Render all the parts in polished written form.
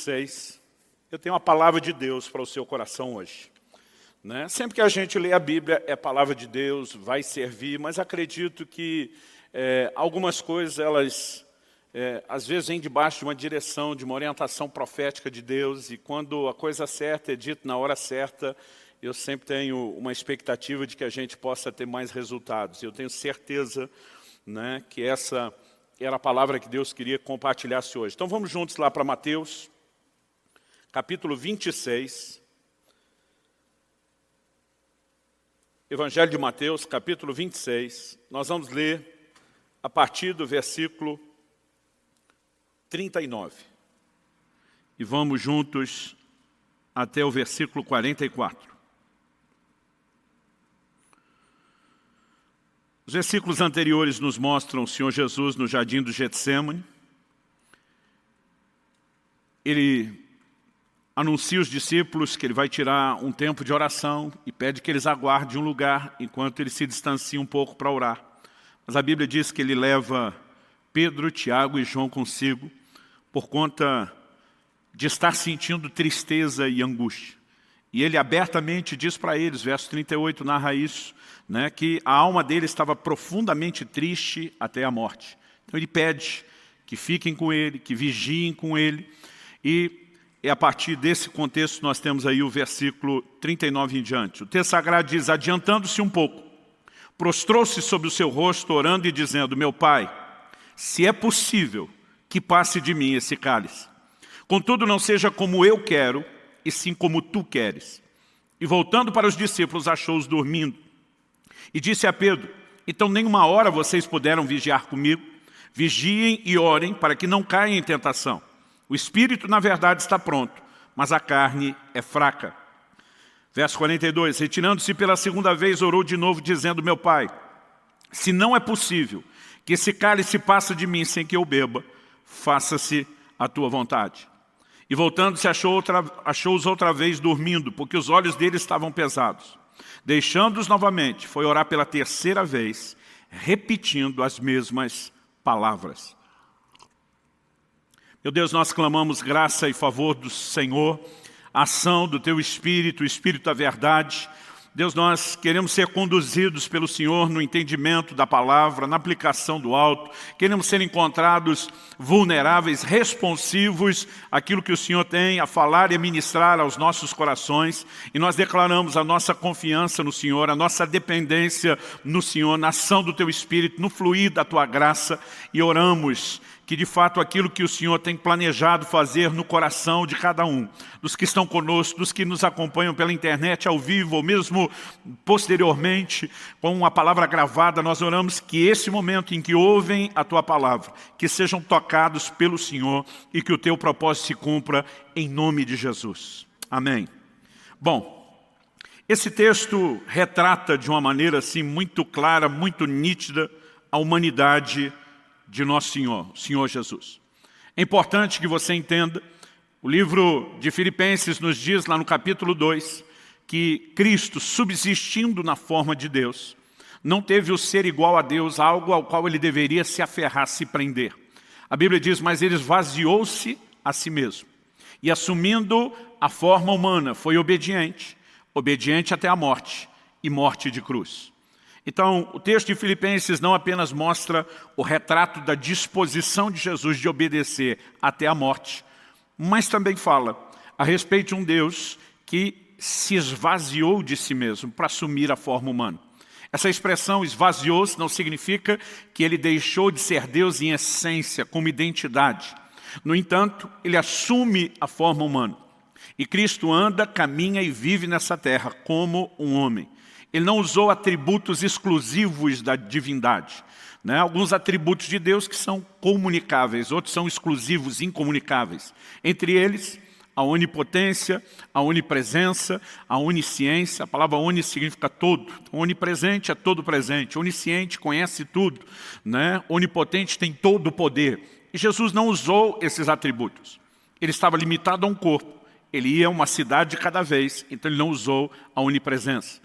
6, eu tenho uma palavra de Deus para o seu coração hoje. Sempre que a gente lê a Bíblia, é palavra de Deus, vai servir, mas acredito que algumas coisas, elas às vezes vêm debaixo de uma direção, de uma orientação profética de Deus, e quando a coisa certa é dita na hora certa, eu sempre tenho uma expectativa de que a gente possa ter mais resultados. Eu tenho certeza que essa era a palavra que Deus queria que compartilhasse hoje. Então vamos juntos lá para Mateus, capítulo 26. Evangelho de Mateus, capítulo 26. Nós vamos ler a partir do versículo 39. E vamos juntos até o versículo 44. Os versículos anteriores nos mostram o Senhor Jesus no jardim do Getsêmani. Ele anuncia aos discípulos que ele vai tirar um tempo de oração e pede que eles aguardem um lugar enquanto ele se distancia um pouco para orar. Mas a Bíblia diz que ele leva Pedro, Tiago e João consigo por conta de estar sentindo tristeza e angústia. E ele abertamente diz para eles, verso 38 narra isso, que a alma dele estava profundamente triste até a morte. Então ele pede que fiquem com ele, que vigiem com ele. E a partir desse contexto nós temos aí o versículo 39 em diante. O texto sagrado diz, adiantando-se um pouco, prostrou-se sobre o seu rosto, orando e dizendo, meu Pai, se é possível que passe de mim esse cálice. Contudo, não seja como eu quero, e sim como tu queres. E voltando para os discípulos, achou-os dormindo. E disse a Pedro, então nem uma hora vocês puderam vigiar comigo? Vigiem e orem para que não caiam em tentação. O espírito, na verdade, está pronto, mas a carne é fraca. Verso 42, retirando-se pela segunda vez, orou de novo, dizendo, meu Pai, se não é possível que esse cálice passe de mim sem que eu beba, faça-se a tua vontade. E voltando-se, achou-os outra vez dormindo, porque os olhos deles estavam pesados. Deixando-os novamente, foi orar pela terceira vez, repetindo as mesmas palavras. Meu Deus, nós clamamos graça e favor do Senhor, a ação do Teu Espírito, o Espírito da verdade. Deus, nós queremos ser conduzidos pelo Senhor no entendimento da palavra, na aplicação do alto. Queremos ser encontrados vulneráveis, responsivos àquilo que o Senhor tem a falar e a ministrar aos nossos corações. E nós declaramos a nossa confiança no Senhor, a nossa dependência no Senhor, na ação do Teu Espírito, no fluir da Tua graça. E oramos que de fato aquilo que o Senhor tem planejado fazer no coração de cada um, dos que estão conosco, dos que nos acompanham pela internet, ao vivo, ou mesmo posteriormente, com uma palavra gravada, nós oramos que esse momento em que ouvem a Tua palavra, que sejam tocados pelo Senhor e que o Teu propósito se cumpra em nome de Jesus. Amém. Bom, esse texto retrata de uma maneira assim muito clara, muito nítida, a humanidade de nosso Senhor, o Senhor Jesus. É importante que você entenda, o livro de Filipenses nos diz lá no capítulo 2, que Cristo, subsistindo na forma de Deus, não teve o ser igual a Deus, algo ao qual ele deveria se aferrar, se prender. A Bíblia diz, mas ele esvaziou-se a si mesmo. E assumindo a forma humana, foi obediente, obediente até a morte, e morte de cruz. Então, o texto de Filipenses não apenas mostra o retrato da disposição de Jesus de obedecer até a morte, mas também fala a respeito de um Deus que se esvaziou de si mesmo para assumir a forma humana. Essa expressão esvaziou-se não significa que ele deixou de ser Deus em essência, como identidade. No entanto, ele assume a forma humana. E Cristo anda, caminha e vive nessa terra como um homem. Ele não usou atributos exclusivos da divindade. Alguns atributos de Deus que são comunicáveis, outros são exclusivos, incomunicáveis. Entre eles, a onipotência, a onipresença, a onisciência. A palavra oni significa todo. Onipresente é todo presente. Onisciente conhece tudo. Onipotente tem todo o poder. E Jesus não usou esses atributos. Ele estava limitado a um corpo. Ele ia a uma cidade de cada vez, então ele não usou a onipresença.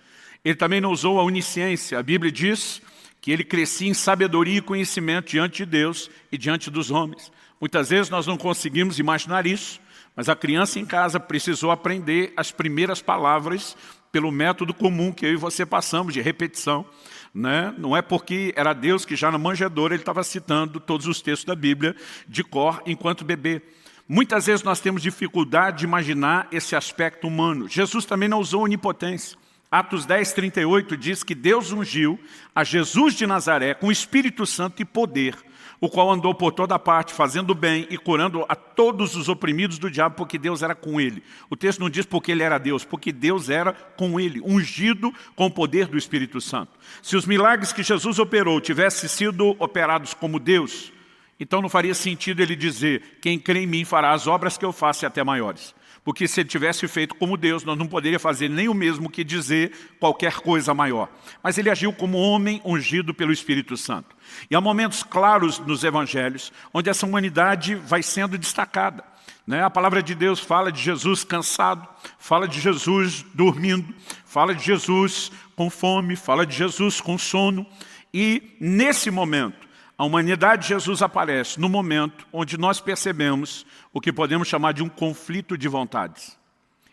Ele também não usou a onisciência. A Bíblia diz que ele crescia em sabedoria e conhecimento diante de Deus e diante dos homens. Muitas vezes nós não conseguimos imaginar isso, Mas a criança em casa precisou aprender as primeiras palavras pelo método comum que eu e você passamos, de repetição. Né? Não é porque era Deus que já na manjedoura ele estava citando todos os textos da Bíblia de cor enquanto bebê. Muitas vezes nós temos dificuldade de imaginar esse aspecto humano. Jesus também não usou onipotência. Atos 10, 38 diz que Deus ungiu a Jesus de Nazaré com o Espírito Santo e poder, o qual andou por toda parte, fazendo bem e curando a todos os oprimidos do diabo, porque Deus era com ele. O texto não diz porque ele era Deus, porque Deus era com ele, ungido com o poder do Espírito Santo. Se os milagres que Jesus operou tivessem sido operados como Deus, então não faria sentido ele dizer, quem crê em mim fará as obras que eu faço e até maiores. Porque se ele tivesse feito como Deus, nós não poderíamos fazer nem o mesmo que dizer qualquer coisa maior. Mas ele agiu como homem ungido pelo Espírito Santo. E há momentos claros nos evangelhos, onde essa humanidade vai sendo destacada. Né? A palavra de Deus fala de Jesus cansado, fala de Jesus dormindo, fala de Jesus com fome, fala de Jesus com sono. E nesse momento, a humanidade de Jesus aparece no momento onde nós percebemos o que podemos chamar de um conflito de vontades.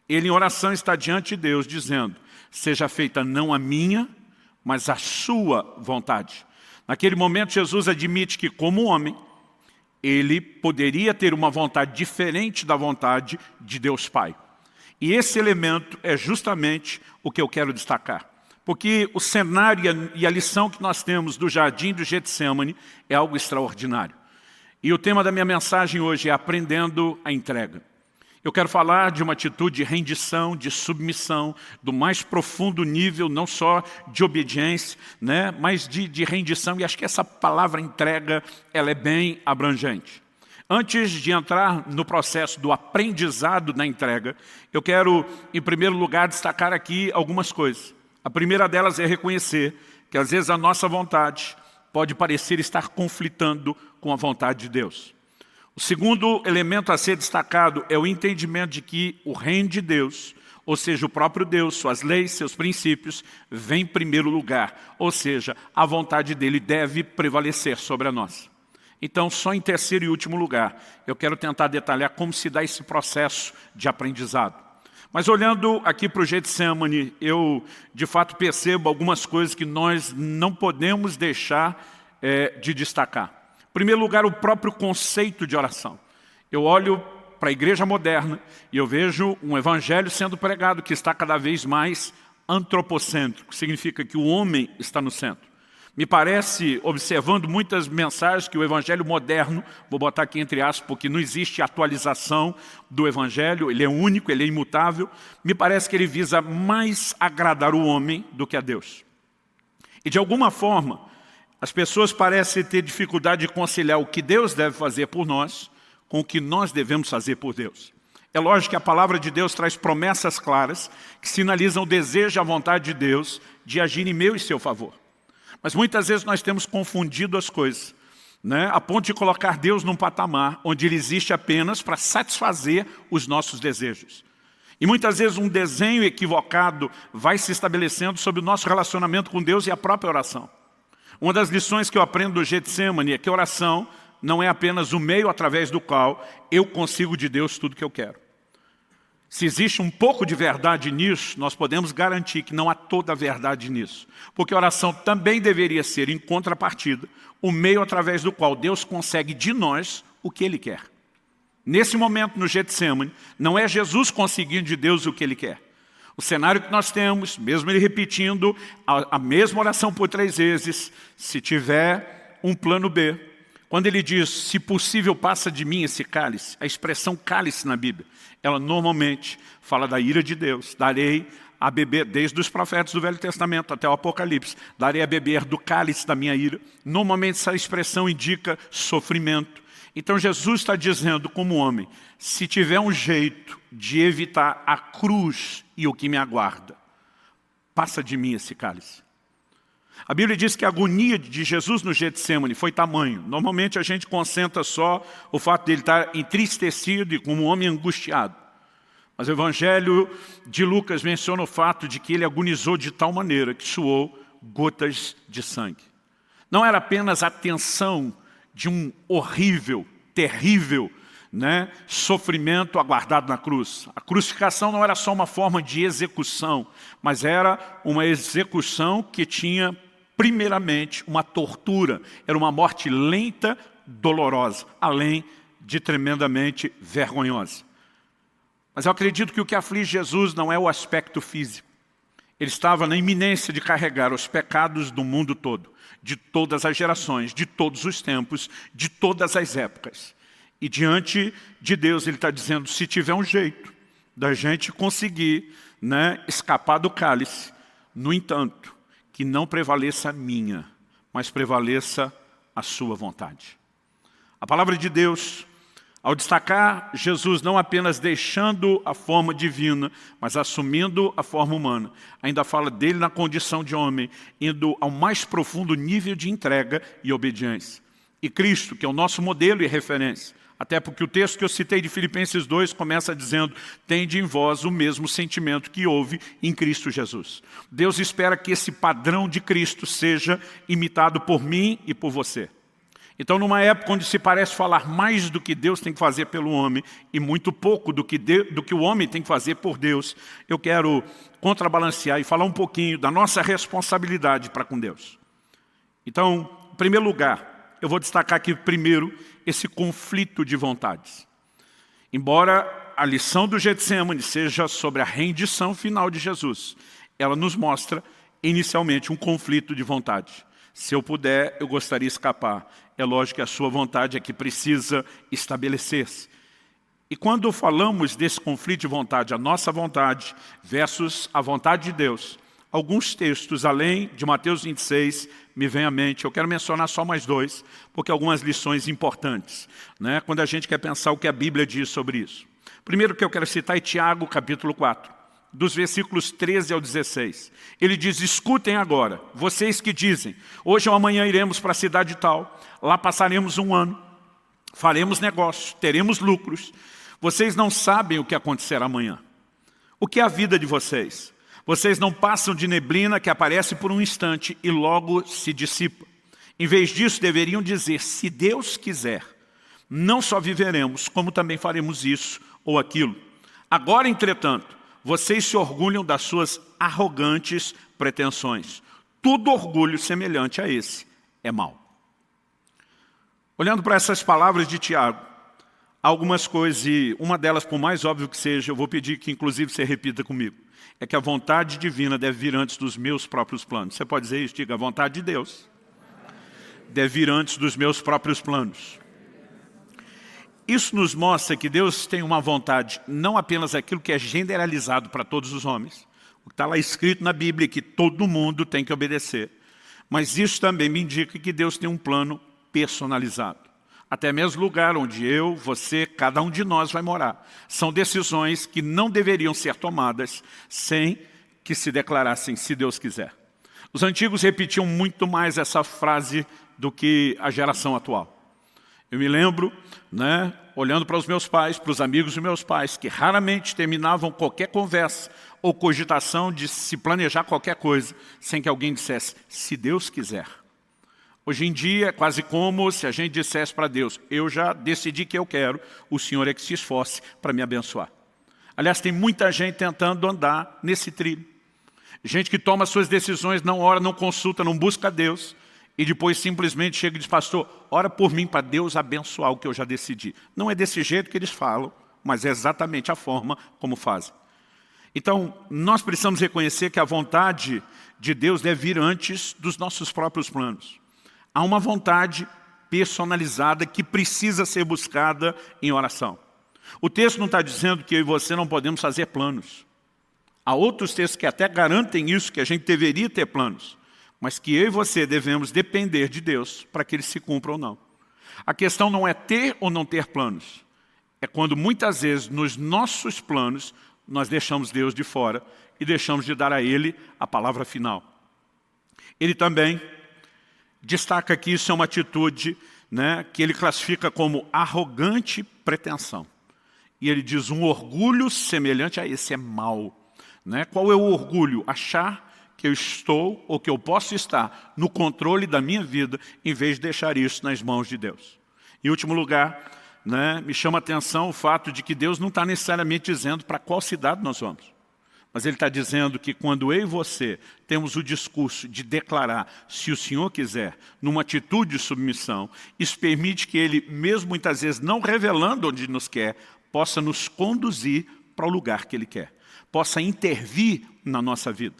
Ele em oração está diante de Deus dizendo, seja feita não a minha, mas a sua vontade. Naquele momento Jesus admite que como homem, ele poderia ter uma vontade diferente da vontade de Deus Pai. E esse elemento é justamente o que eu quero destacar. Porque o cenário e a lição que nós temos do jardim do Getsemane é algo extraordinário. E o tema da minha mensagem hoje é aprendendo a entrega. Eu quero falar de uma atitude de rendição, de submissão, do mais profundo nível, não só de obediência, né, mas de rendição. E acho que essa palavra entrega, ela é bem abrangente. Antes de entrar no processo do aprendizado na entrega, eu quero, em primeiro lugar, destacar aqui algumas coisas. A primeira delas é reconhecer que às vezes a nossa vontade pode parecer estar conflitando com a vontade de Deus. O segundo elemento a ser destacado é o entendimento de que o reino de Deus, ou seja, o próprio Deus, suas leis, seus princípios, vem em primeiro lugar. Ou seja, a vontade dele deve prevalecer sobre a nossa. Então, só em terceiro e último lugar, eu quero tentar detalhar como se dá esse processo de aprendizado. Mas olhando aqui para o Getsemane, eu de fato percebo algumas coisas que nós não podemos deixar de destacar. Em primeiro lugar, o próprio conceito de oração. Eu olho para a igreja moderna e eu vejo um evangelho sendo pregado que está cada vez mais antropocêntrico, significa que o homem está no centro. Me parece, observando muitas mensagens, que o evangelho moderno, vou botar aqui entre aspas, porque não existe atualização do evangelho, ele é único, ele é imutável, me parece que ele visa mais agradar o homem do que a Deus. E de alguma forma, as pessoas parecem ter dificuldade de conciliar o que Deus deve fazer por nós com o que nós devemos fazer por Deus. É lógico que a palavra de Deus traz promessas claras que sinalizam o desejo e a vontade de Deus de agir em meu e seu favor. Mas muitas vezes nós temos confundido as coisas, né? A ponto de colocar Deus num patamar onde Ele existe apenas para satisfazer os nossos desejos. E muitas vezes um desenho equivocado vai se estabelecendo sobre o nosso relacionamento com Deus e a própria oração. Uma das lições que eu aprendo do Getsemane é que a oração não é apenas o meio através do qual eu consigo de Deus tudo que eu quero. Se existe um pouco de verdade nisso, nós podemos garantir que não há toda a verdade nisso. Porque a oração também deveria ser, em contrapartida, o meio através do qual Deus consegue de nós o que Ele quer. Nesse momento, no Getsemane, não é Jesus conseguindo de Deus o que Ele quer. O cenário que nós temos, mesmo Ele repetindo a mesma oração por 3 vezes, se tiver um plano B, quando Ele diz, se possível, passa de mim esse cálice, a expressão cálice na Bíblia, ela normalmente fala da ira de Deus. Darei a beber, desde os profetas do Velho Testamento até o Apocalipse, darei a beber do cálice da minha ira. Normalmente essa expressão indica sofrimento. Então Jesus está dizendo como homem, se tiver um jeito de evitar a cruz e o que me aguarda, passa de mim esse cálice. A Bíblia diz que a agonia de Jesus no Getsemane foi tamanho. Normalmente a gente concentra só o fato de ele estar entristecido e como um homem angustiado. Mas o Evangelho de Lucas menciona o fato de que ele agonizou de tal maneira que suou gotas de sangue. Não era apenas a tensão de um horrível, terrível, né, sofrimento aguardado na cruz. A crucificação não era só uma forma de execução, mas era uma execução que tinha, primeiramente, uma tortura. Era uma morte lenta, dolorosa, além de tremendamente vergonhosa. Mas eu acredito que o que aflige Jesus não é o aspecto físico. Ele estava na iminência de carregar os pecados do mundo todo, de todas as gerações, de todos os tempos, de todas as épocas. E diante de Deus ele está dizendo, se tiver um jeito da gente conseguir, né, escapar do cálice, no entanto, que não prevaleça a minha, mas prevaleça a sua vontade. A palavra de Deus, ao destacar Jesus não apenas deixando a forma divina, mas assumindo a forma humana, ainda fala dele na condição de homem, indo ao mais profundo nível de entrega e obediência. E Cristo, que é o nosso modelo e referência, até porque o texto que eu citei de Filipenses 2 começa dizendo, tende em vós o mesmo sentimento que houve em Cristo Jesus. Deus espera que esse padrão de Cristo seja imitado por mim e por você. Então, numa época onde se parece falar mais do que Deus tem que fazer pelo homem e muito pouco do que o homem tem que fazer por Deus, eu quero contrabalancear e falar um pouquinho da nossa responsabilidade para com Deus. Então, em primeiro lugar, eu vou destacar aqui primeiro esse conflito de vontades. Embora a lição do Getsemane seja sobre a rendição final de Jesus, ela nos mostra inicialmente um conflito de vontade. Se eu puder, eu gostaria de escapar. É lógico que a sua vontade é que precisa estabelecer-se. E quando falamos desse conflito de vontade, a nossa vontade versus a vontade de Deus, alguns textos, além de Mateus 26, me vem à mente. Eu quero mencionar só mais dois, porque algumas lições importantes, né, quando a gente quer pensar o que a Bíblia diz sobre isso. Primeiro que eu quero citar é Tiago, capítulo 4. Dos versículos 13 ao 16. Ele diz, escutem agora, vocês que dizem, hoje ou amanhã iremos para a cidade tal, lá passaremos um ano, faremos negócios, teremos lucros. Vocês não sabem o que acontecerá amanhã. O que é a vida de vocês? Vocês não passam de neblina que aparece por um instante e logo se dissipa. Em vez disso, deveriam dizer, se Deus quiser, não só viveremos, como também faremos isso ou aquilo. Agora, entretanto, vocês se orgulham das suas arrogantes pretensões. Todo orgulho semelhante a esse é mau. Olhando para essas palavras de Tiago, há algumas coisas, e uma delas, por mais óbvio que seja, eu vou pedir que inclusive você repita comigo, é que a vontade divina deve vir antes dos meus próprios planos. Você pode dizer isso? Diga, a vontade de Deus deve vir antes dos meus próprios planos. Isso nos mostra que Deus tem uma vontade, não apenas aquilo que é generalizado para todos os homens, o que está lá escrito na Bíblia, que todo mundo tem que obedecer, mas isso também me indica que Deus tem um plano personalizado. Até mesmo o lugar onde eu, você, cada um de nós vai morar. São decisões que não deveriam ser tomadas sem que se declarassem, se Deus quiser. Os antigos repetiam muito mais essa frase do que a geração atual. Eu me lembro, né, olhando para os meus pais, para os amigos dos meus pais, que raramente terminavam qualquer conversa ou cogitação de se planejar qualquer coisa, sem que alguém dissesse, se Deus quiser. Hoje em dia é quase como se a gente dissesse para Deus, eu já decidi que eu quero, o Senhor é que se esforce para me abençoar. Aliás, tem muita gente tentando andar nesse trilho. Gente que toma suas decisões, não ora, não consulta, não busca Deus, e depois simplesmente chega e diz, pastor, ora por mim para Deus abençoar o que eu já decidi. Não é desse jeito que eles falam, mas é exatamente a forma como fazem. Então, nós precisamos reconhecer que a vontade de Deus deve vir antes dos nossos próprios planos. Há uma vontade personalizada que precisa ser buscada em oração. O texto não está dizendo que eu e você não podemos fazer planos. Há outros textos que até garantem isso, que a gente deveria ter planos. Mas que eu e você devemos depender de Deus para que eles se cumpram ou não. A questão não é ter ou não ter planos. É quando muitas vezes nos nossos planos nós deixamos Deus de fora e deixamos de dar a Ele a palavra final. Ele também destaca que isso é uma atitude, né, que ele classifica como arrogante pretensão. E ele diz, um orgulho semelhante a esse é mau. Né? Qual é o orgulho? Achar que eu estou, ou que eu posso estar, no controle da minha vida, em vez de deixar isso nas mãos de Deus. Em último lugar, né, me chama a atenção o fato de que Deus não está necessariamente dizendo para qual cidade nós vamos. Mas Ele está dizendo que quando eu e você temos o discurso de declarar, se o Senhor quiser, numa atitude de submissão, isso permite que Ele, mesmo muitas vezes não revelando onde nos quer, possa nos conduzir para o lugar que Ele quer, possa intervir na nossa vida.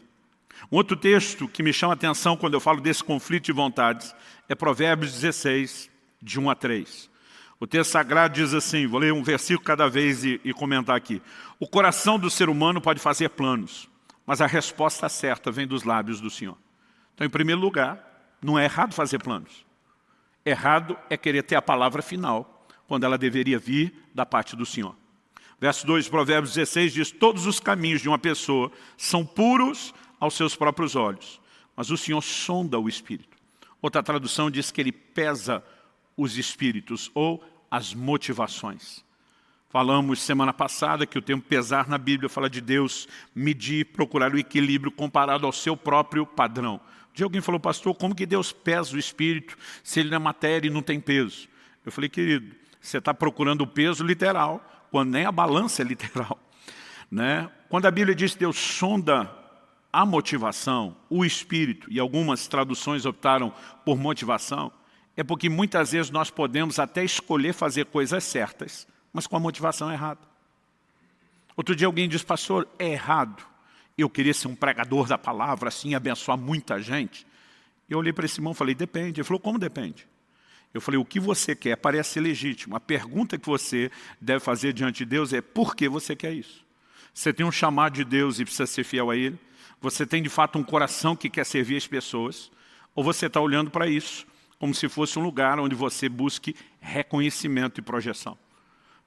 Um outro texto que me chama a atenção quando eu falo desse conflito de vontades é Provérbios 16, de 1 a 3. O texto sagrado diz assim, vou ler um versículo cada vez e comentar aqui. O coração do ser humano pode fazer planos, mas a resposta certa vem dos lábios do Senhor. Então, em primeiro lugar, não é errado fazer planos. Errado é querer ter a palavra final, quando ela deveria vir da parte do Senhor. Verso 2 de Provérbios 16 diz, todos os caminhos de uma pessoa são puros aos seus próprios olhos, mas o Senhor sonda o espírito. Outra tradução diz que Ele pesa os espíritos ou as motivações. Falamos semana passada que o termo pesar na Bíblia fala de Deus medir, procurar o equilíbrio comparado ao seu próprio padrão. Um dia alguém falou, pastor, como que Deus pesa o espírito se ele não é matéria e não tem peso? Eu falei, querido, você está procurando o peso literal, quando nem a balança é literal. Né? Quando a Bíblia diz que Deus sonda a motivação, o espírito, e algumas traduções optaram por motivação, é porque muitas vezes nós podemos até escolher fazer coisas certas, mas com a motivação errada. Outro dia alguém disse, pastor, é errado eu querer ser um pregador da palavra, assim, abençoar muita gente. Eu olhei para esse irmão e falei, depende. Ele falou, como depende? Eu falei, o que você quer parece ser legítimo. A pergunta que você deve fazer diante de Deus é, por que você quer isso? Você tem um chamado de Deus e precisa ser fiel a Ele? Você tem de fato um coração que quer servir as pessoas? Ou você está olhando para isso como se fosse um lugar onde você busque reconhecimento e projeção?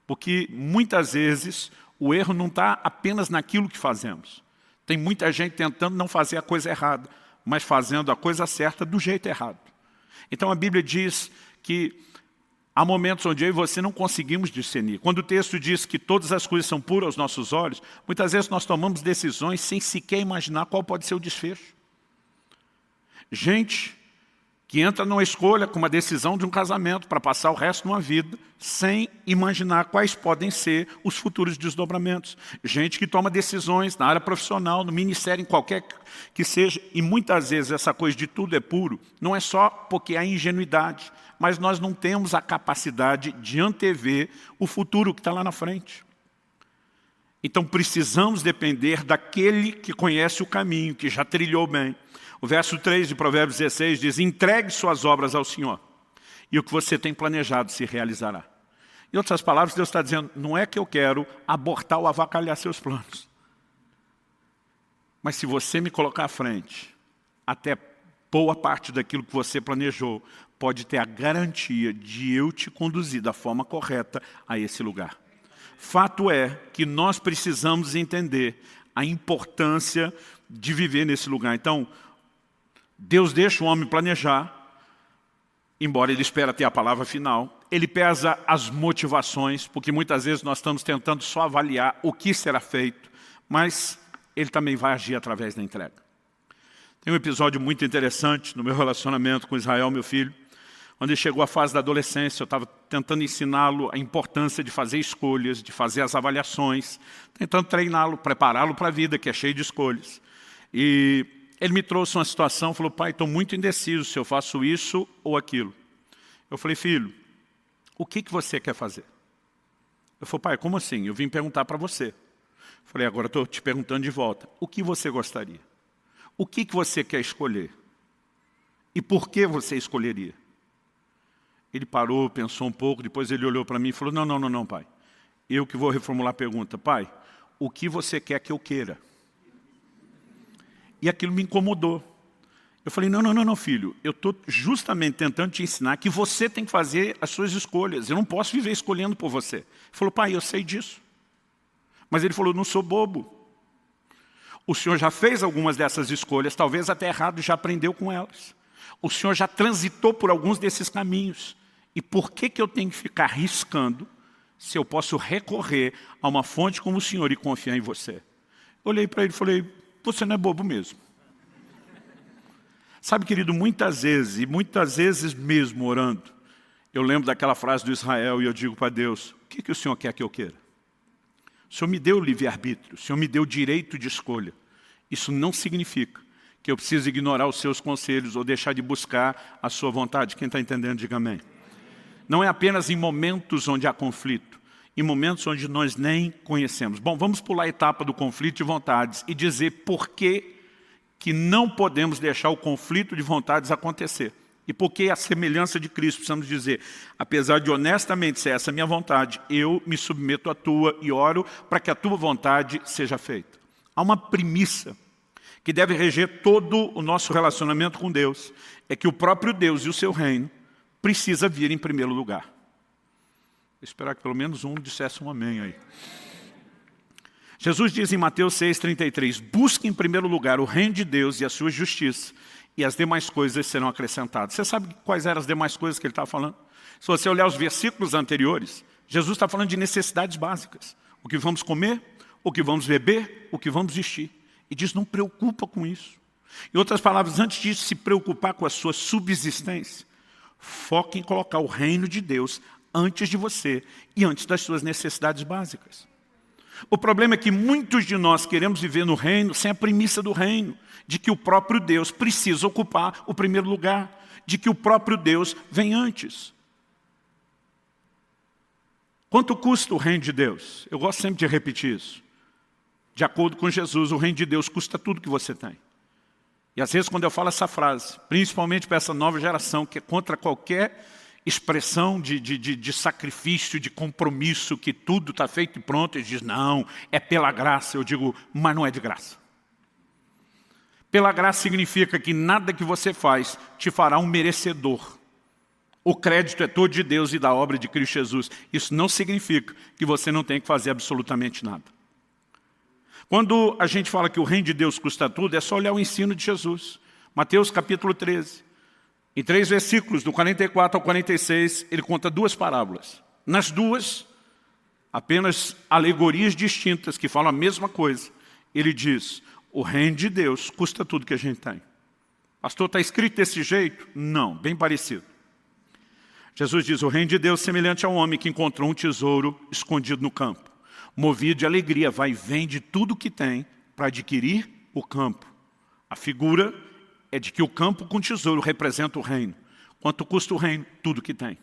Porque muitas vezes o erro não está apenas naquilo que fazemos. Tem muita gente tentando não fazer a coisa errada, mas fazendo a coisa certa do jeito errado. Então a Bíblia diz que há momentos onde eu e você não conseguimos discernir. Quando o texto diz que todas as coisas são puras aos nossos olhos, muitas vezes nós tomamos decisões sem sequer imaginar qual pode ser o desfecho. Gente que entra numa escolha com uma decisão de um casamento para passar o resto de uma vida sem imaginar quais podem ser os futuros desdobramentos. Gente que toma decisões na área profissional, no ministério, em qualquer que seja, e muitas vezes essa coisa de tudo é puro, não é só porque há ingenuidade, mas nós não temos a capacidade de antever o futuro que está lá na frente. Então precisamos depender daquele que conhece o caminho, que já trilhou bem. O verso 3 de Provérbios 16 diz, entregue suas obras ao Senhor, e o que você tem planejado se realizará. Em outras palavras, Deus está dizendo, não é que eu quero abortar ou avacalhar seus planos. Mas se você me colocar à frente, até boa parte daquilo que você planejou, pode ter a garantia de eu te conduzir da forma correta a esse lugar. Fato é que nós precisamos entender a importância de viver nesse lugar. Então, Deus deixa o homem planejar, embora ele espera ter a palavra final. Ele pesa as motivações, porque muitas vezes nós estamos tentando só avaliar o que será feito, mas Ele também vai agir através da entrega. Tem um episódio muito interessante no meu relacionamento com Israel, meu filho. Quando ele chegou à fase da adolescência, eu estava tentando ensiná-lo a importância de fazer escolhas, de fazer as avaliações, tentando treiná-lo, prepará-lo para a vida, que é cheia de escolhas. E ele me trouxe uma situação, falou, pai, estou muito indeciso se eu faço isso ou aquilo. Eu falei, filho, o que você quer fazer? Eu falei, pai, como assim? Eu vim perguntar para você. Eu falei, agora estou te perguntando de volta. O que você gostaria? O que você quer escolher? E por que você escolheria? Ele parou, pensou um pouco, depois ele olhou para mim e falou, não, pai. Eu que vou reformular a pergunta. Pai, o que você quer que eu queira? E aquilo me incomodou. Eu falei, não, filho. Eu estou justamente tentando te ensinar que você tem que fazer as suas escolhas. Eu não posso viver escolhendo por você. Ele falou, pai, eu sei disso. Mas ele falou, não sou bobo. O senhor já fez algumas dessas escolhas, talvez até errado, já aprendeu com elas. O senhor já transitou por alguns desses caminhos. E por que eu tenho que ficar arriscando se eu posso recorrer a uma fonte como o senhor e confiar em você? Eu olhei para ele e falei, você não é bobo mesmo. Sabe, querido, muitas vezes mesmo orando, Eu lembro daquela frase do Israel e eu digo para Deus, o que o Senhor quer que eu queira? O Senhor me deu o livre-arbítrio, o Senhor me deu o direito de escolha. Isso não significa que eu preciso ignorar os seus conselhos ou deixar de buscar a sua vontade. Quem está entendendo, diga amém. Não é apenas em momentos onde há conflito, em momentos onde nós nem conhecemos. Bom, vamos pular a etapa do conflito de vontades e dizer por que não podemos deixar o conflito de vontades acontecer. E por que a semelhança de Cristo, precisamos dizer, apesar de honestamente ser essa a minha vontade, eu me submeto à tua e oro para que a tua vontade seja feita. Há uma premissa que deve reger todo o nosso relacionamento com Deus, é que o próprio Deus e o seu reino precisa vir em primeiro lugar. Vou esperar que pelo menos um dissesse um amém aí. Jesus diz em Mateus 6,33, busque em primeiro lugar o reino de Deus e a sua justiça, e as demais coisas serão acrescentadas. Você sabe quais eram as demais coisas que ele estava falando? Se você olhar os versículos anteriores, Jesus está falando de necessidades básicas. O que vamos comer, o que vamos beber, o que vamos vestir. E diz, não preocupa com isso. Em outras palavras, antes de se preocupar com a sua subsistência, foque em colocar o reino de Deus antes de você e antes das suas necessidades básicas. O problema é que muitos de nós queremos viver no reino sem a premissa do reino, de que o próprio Deus precisa ocupar o primeiro lugar, de que o próprio Deus vem antes. Quanto custa o reino de Deus? Eu gosto sempre de repetir isso. De acordo com Jesus, o reino de Deus custa tudo que você tem. E às vezes quando eu falo essa frase, principalmente para essa nova geração, que é contra qualquer expressão de sacrifício, de compromisso, que tudo está feito e pronto, eles dizem, não, é pela graça. Eu digo, mas não é de graça. Pela graça significa que nada que você faz te fará um merecedor. O crédito é todo de Deus e da obra de Cristo Jesus. Isso não significa que você não tem que fazer absolutamente nada. Quando a gente fala que o reino de Deus custa tudo, é só olhar o ensino de Jesus. Mateus capítulo 13. Em 3 versículos, do 44 ao 46, ele conta 2 parábolas. Nas duas, apenas alegorias distintas que falam a mesma coisa. Ele diz, o reino de Deus custa tudo que a gente tem. Pastor, está escrito desse jeito? Não, bem parecido. Jesus diz, o reino de Deus é semelhante ao homem que encontrou um tesouro escondido no campo. Movido de alegria, vai e vende tudo que tem para adquirir o campo. A figura é de que o campo com tesouro representa o reino. Quanto custa o reino? Tudo que tem.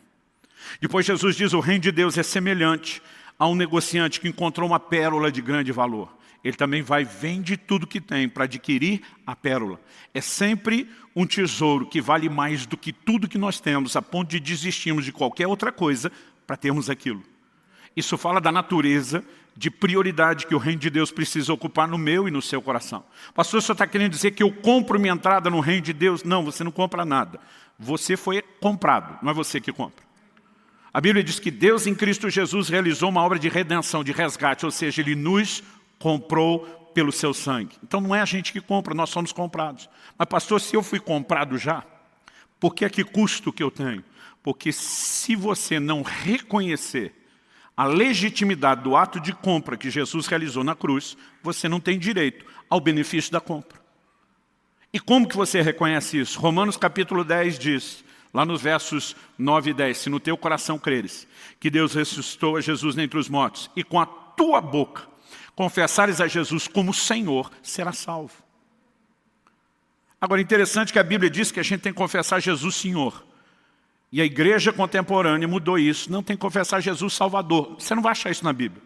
Depois Jesus diz, o reino de Deus é semelhante a um negociante que encontrou uma pérola de grande valor. Ele também vai e vende tudo que tem para adquirir a pérola. É sempre um tesouro que vale mais do que tudo que nós temos, a ponto de desistirmos de qualquer outra coisa para termos aquilo. Isso fala da natureza de prioridade que o reino de Deus precisa ocupar no meu e no seu coração. Pastor, o senhor está querendo dizer que eu compro minha entrada no reino de Deus? Não, você não compra nada. Você foi comprado, não é você que compra. A Bíblia diz que Deus em Cristo Jesus realizou uma obra de redenção, de resgate, ou seja, Ele nos comprou pelo seu sangue. Então não é a gente que compra, nós somos comprados. Mas pastor, se eu fui comprado já, por que é que custa o que eu tenho? Porque se você não reconhecer a legitimidade do ato de compra que Jesus realizou na cruz, você não tem direito ao benefício da compra. E como que você reconhece isso? Romanos capítulo 10 diz, lá nos versos 9 e 10, se no teu coração creres que Deus ressuscitou a Jesus dentre os mortos, e com a tua boca confessares a Jesus como Senhor, será salvo. Agora, interessante que a Bíblia diz que a gente tem que confessar Jesus Senhor. E a igreja contemporânea mudou isso. Não tem que confessar Jesus Salvador. Você não vai achar isso na Bíblia.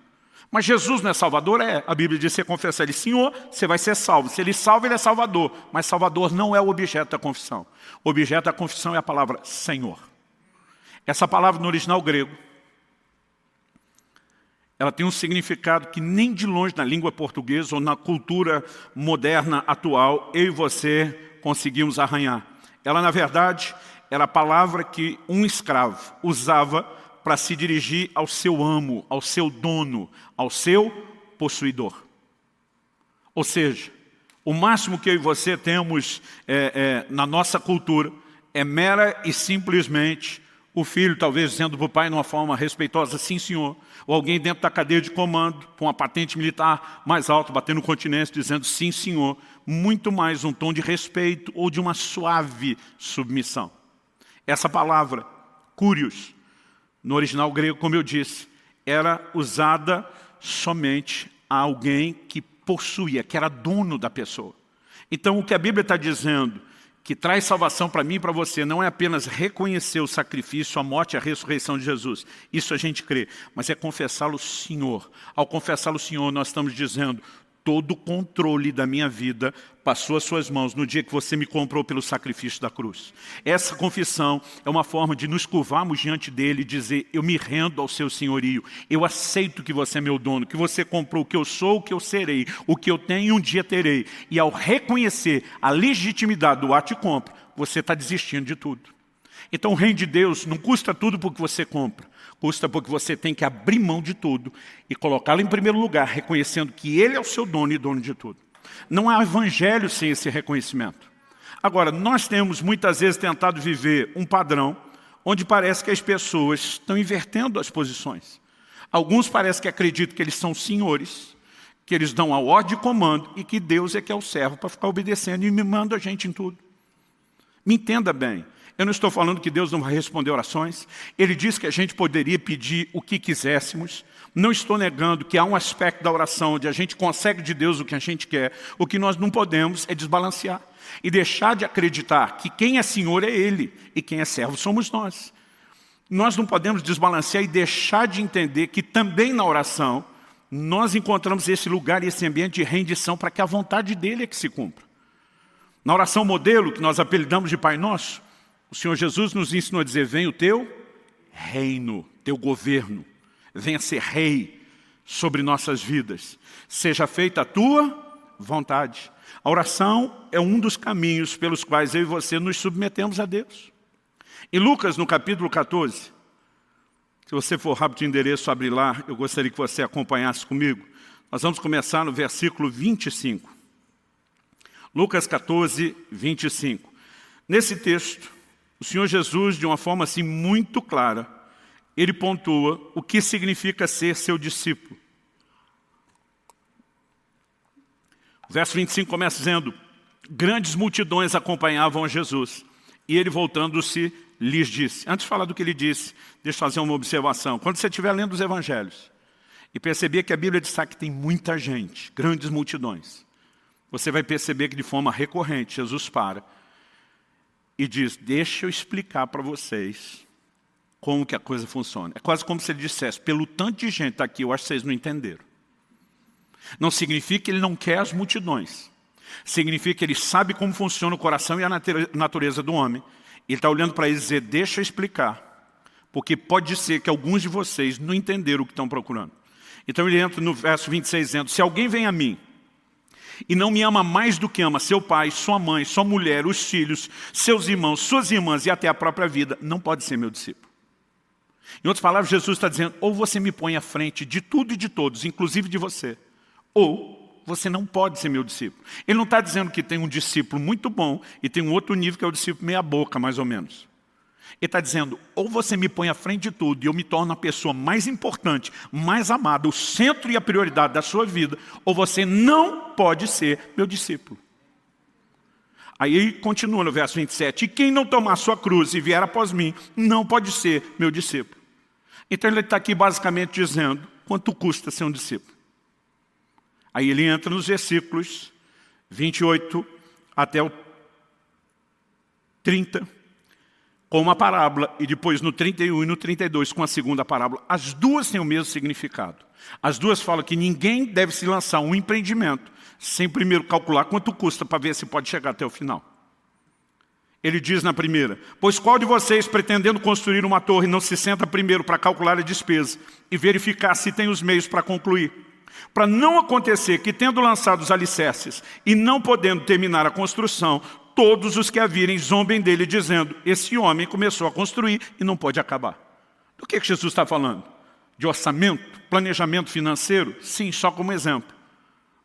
Mas Jesus não é Salvador? É. A Bíblia diz que você confessa Ele Senhor, você vai ser salvo. Se Ele salva, Ele é Salvador. Mas Salvador não é o objeto da confissão. O objeto da confissão é a palavra Senhor. Essa palavra no original grego, ela tem um significado que nem de longe na língua portuguesa ou na cultura moderna atual, eu e você conseguimos arranhar. Ela, na verdade, era a palavra que um escravo usava para se dirigir ao seu amo, ao seu dono, ao seu possuidor. Ou seja, o máximo que eu e você temos na nossa cultura é mera e simplesmente o filho, talvez dizendo para o pai de uma forma respeitosa, sim senhor, ou alguém dentro da cadeia de comando, com uma patente militar mais alta, batendo continência, dizendo sim senhor, muito mais um tom de respeito ou de uma suave submissão. Essa palavra, curios, no original grego, como eu disse, era usada somente a alguém que possuía, que era dono da pessoa. Então, o que a Bíblia está dizendo, que traz salvação para mim e para você, não é apenas reconhecer o sacrifício, a morte e a ressurreição de Jesus. Isso a gente crê, mas é confessá-lo Senhor. Ao confessá-lo Senhor, nós estamos dizendo, todo o controle da minha vida passou às suas mãos no dia que você me comprou pelo sacrifício da cruz. Essa confissão é uma forma de nos curvarmos diante dele e dizer, eu me rendo ao seu senhorio, eu aceito que você é meu dono, que você comprou o que eu sou, o que eu serei, o que eu tenho um dia terei. E ao reconhecer a legitimidade do ato de compra, você está desistindo de tudo. Então o reino de Deus não custa tudo porque você compra. Custa porque você tem que abrir mão de tudo e colocá-lo em primeiro lugar, reconhecendo que Ele é o seu dono e dono de tudo. Não há evangelho sem esse reconhecimento. Agora, nós temos muitas vezes tentado viver um padrão onde parece que as pessoas estão invertendo as posições. Alguns parecem que acreditam que eles são senhores, que eles dão a ordem de comando e que Deus é que é o servo para ficar obedecendo e mimando a gente em tudo. Me entenda bem. Eu não estou falando que Deus não vai responder orações. Ele disse que a gente poderia pedir o que quiséssemos. Não estou negando que há um aspecto da oração onde a gente consegue de Deus o que a gente quer. O que nós não podemos é desbalancear e deixar de acreditar que quem é Senhor é Ele e quem é servo somos nós. Nós não podemos desbalancear e deixar de entender que também na oração nós encontramos esse lugar e esse ambiente de rendição para que a vontade dEle é que se cumpra. Na oração modelo, que nós apelidamos de Pai Nosso, o Senhor Jesus nos ensinou a dizer, venha o teu reino, teu governo, venha ser rei sobre nossas vidas. Seja feita a tua vontade. A oração é um dos caminhos pelos quais eu e você nos submetemos a Deus. Em Lucas, no capítulo 14, se você for rápido de endereço, abre lá, eu gostaria que você acompanhasse comigo. Nós vamos começar no versículo 25. Lucas 14, 25. Nesse texto, o Senhor Jesus, de uma forma assim muito clara, ele pontua o que significa ser seu discípulo. O verso 25 começa dizendo, grandes multidões acompanhavam a Jesus, e ele voltando-se lhes disse. Antes de falar do que ele disse, deixa eu fazer uma observação. Quando você estiver lendo os evangelhos, e perceber que a Bíblia diz que tem muita gente, grandes multidões, você vai perceber que de forma recorrente Jesus para e diz, deixa eu explicar para vocês como que a coisa funciona. É quase como se ele dissesse, pelo tanto de gente aqui, eu acho que vocês não entenderam. Não significa que ele não quer as multidões. Significa que ele sabe como funciona o coração e a natureza do homem. Ele está olhando para eles e dizer, deixa eu explicar. Porque pode ser que alguns de vocês não entenderam o que estão procurando. Então ele entra no verso 26 dizendo, se alguém vem a mim, e não me ama mais do que ama seu pai, sua mãe, sua mulher, os filhos, seus irmãos, suas irmãs e até a própria vida, não pode ser meu discípulo. Em outras palavras, Jesus está dizendo, ou você me põe à frente de tudo e de todos, inclusive de você, ou você não pode ser meu discípulo. Ele não está dizendo que tem um discípulo muito bom e tem um outro nível que é o discípulo meia boca, mais ou menos. Ele está dizendo, ou você me põe à frente de tudo e eu me torno a pessoa mais importante, mais amada, o centro e a prioridade da sua vida, ou você não pode ser meu discípulo. Aí ele continua no verso 27, e quem não tomar sua cruz e vier após mim, não pode ser meu discípulo. Então ele está aqui basicamente dizendo, quanto custa ser um discípulo? Aí ele entra nos versículos 28 até o 30, com uma parábola, e depois no 31 e no 32 com a segunda parábola. As duas têm o mesmo significado. As duas falam que ninguém deve se lançar um empreendimento sem primeiro calcular quanto custa para ver se pode chegar até o final. Ele diz na primeira, pois qual de vocês, pretendendo construir uma torre, não se senta primeiro para calcular a despesa e verificar se tem os meios para concluir? Para não acontecer que, tendo lançado os alicerces e não podendo terminar a construção, todos os que a virem zombem dele, dizendo, esse homem começou a construir e não pode acabar. Do que Jesus está falando? De orçamento, planejamento financeiro? Sim, só como exemplo.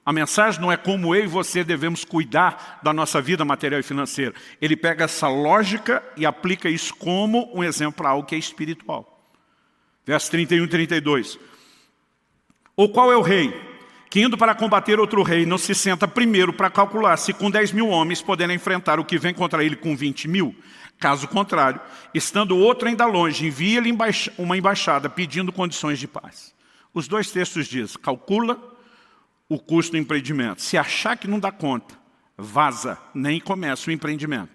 A mensagem não é como eu e você devemos cuidar da nossa vida material e financeira. Ele pega essa lógica e aplica isso como um exemplo para algo que é espiritual. Verso 31 e 32. Ou qual é o rei que indo para combater outro rei, não se senta primeiro para calcular se com 10.000 homens poderá enfrentar o que vem contra ele com 20.000. Caso contrário, estando outro ainda longe, envia-lhe uma embaixada pedindo condições de paz. Os dois textos dizem, calcula o custo do empreendimento. Se achar que não dá conta, vaza, nem começa o empreendimento.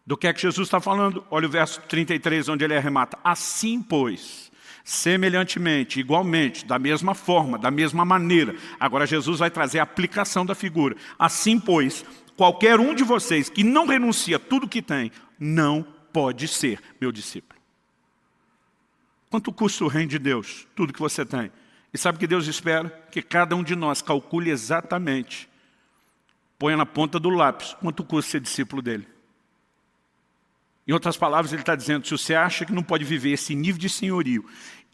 Do que é que Jesus está falando? Olha o verso 33, onde ele arremata. Assim, pois, semelhantemente, igualmente, da mesma forma, da mesma maneira. Agora Jesus vai trazer a aplicação da figura. Assim, pois, qualquer um de vocês que não renuncia a tudo que tem, não pode ser meu discípulo. Quanto custa o reino de Deus? Tudo que você tem. E sabe o que Deus espera? Que cada um de nós calcule exatamente, ponha na ponta do lápis, quanto custa ser discípulo dele. Em outras palavras, ele está dizendo, se você acha que não pode viver esse nível de senhorio,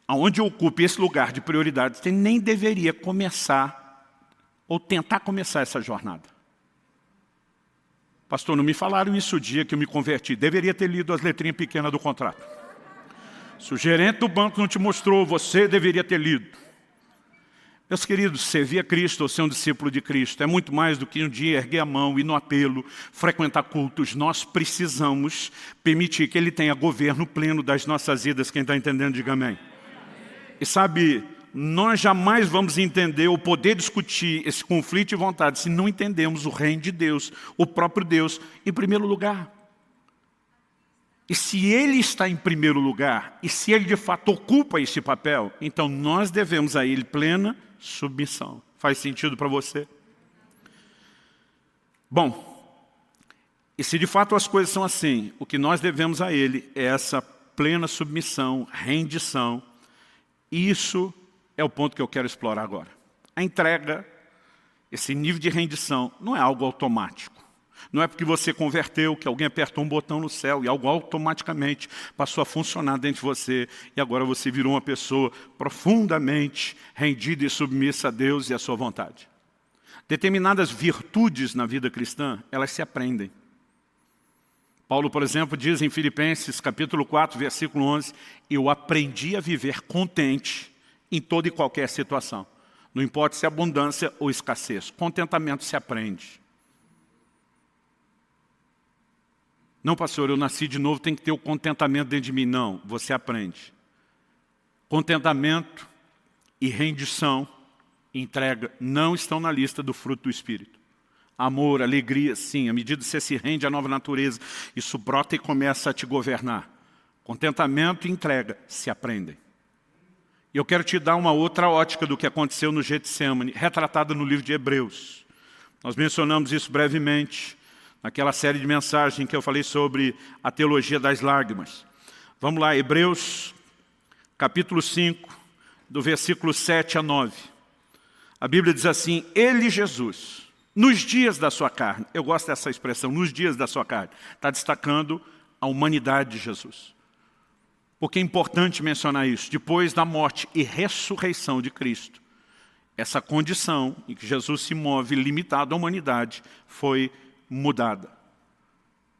aonde ocupe esse lugar de prioridade, você nem deveria começar, ou tentar começar essa jornada. Pastor, não me falaram isso o dia que eu me converti. Deveria ter lido as letrinhas pequenas do contrato. Se o gerente do banco não te mostrou, você deveria ter lido. Meus queridos, servir a Cristo ou ser um discípulo de Cristo é muito mais do que um dia erguer a mão, ir no apelo, frequentar cultos. Nós precisamos permitir que Ele tenha governo pleno das nossas vidas. Quem está entendendo, diga amém. E sabe, nós jamais vamos entender ou poder discutir esse conflito de vontade se não entendemos o reino de Deus, o próprio Deus, em primeiro lugar. E se Ele está em primeiro lugar, e se Ele de fato ocupa esse papel, então nós devemos a Ele plena submissão. Faz sentido para você? Bom, e se de fato as coisas são assim, o que nós devemos a Ele é essa plena submissão, rendição. E isso é o ponto que eu quero explorar agora. A entrega, esse nível de rendição, não é algo automático. Não é porque você converteu, que alguém apertou um botão no céu e algo automaticamente passou a funcionar dentro de você e agora você virou uma pessoa profundamente rendida e submissa a Deus e à sua vontade. Determinadas virtudes na vida cristã, elas se aprendem. Paulo, por exemplo, diz em Filipenses, capítulo 4, versículo 11, eu aprendi a viver contente em toda e qualquer situação. Não importa se é abundância ou escassez. Contentamento se aprende. Não, pastor, eu nasci de novo, tem que ter o contentamento dentro de mim. Não, você aprende. Contentamento e rendição, entrega, não estão na lista do fruto do Espírito. Amor, alegria, sim. À medida que você se rende à nova natureza, isso brota e começa a te governar. Contentamento e entrega se aprendem. E eu quero te dar uma outra ótica do que aconteceu no Getsemane, retratada no livro de Hebreus. Nós mencionamos isso brevemente naquela série de mensagens que eu falei sobre a teologia das lágrimas. Vamos lá, Hebreus, capítulo 5, do versículo 7 a 9. A Bíblia diz assim, Ele, Jesus, nos dias da sua carne, eu gosto dessa expressão, nos dias da sua carne, está destacando a humanidade de Jesus. Porque é importante mencionar isso, depois da morte e ressurreição de Cristo, essa condição em que Jesus se move limitado à humanidade foi mudada.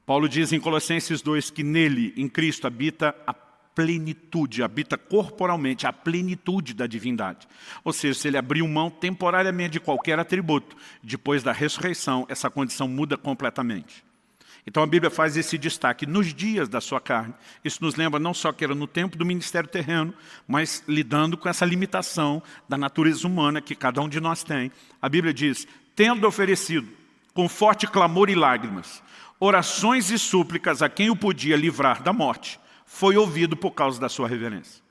Paulo diz em Colossenses 2 que nele, em Cristo, habita a plenitude, habita corporalmente a plenitude da divindade. Ou seja, se ele abriu mão temporariamente de qualquer atributo, depois da ressurreição, essa condição muda completamente. Então a Bíblia faz esse destaque nos dias da sua carne. Isso nos lembra não só que era no tempo do ministério terreno, mas lidando com essa limitação da natureza humana que cada um de nós tem. A Bíblia diz, tendo oferecido com forte clamor e lágrimas, orações e súplicas a quem o podia livrar da morte, foi ouvido por causa da sua reverência.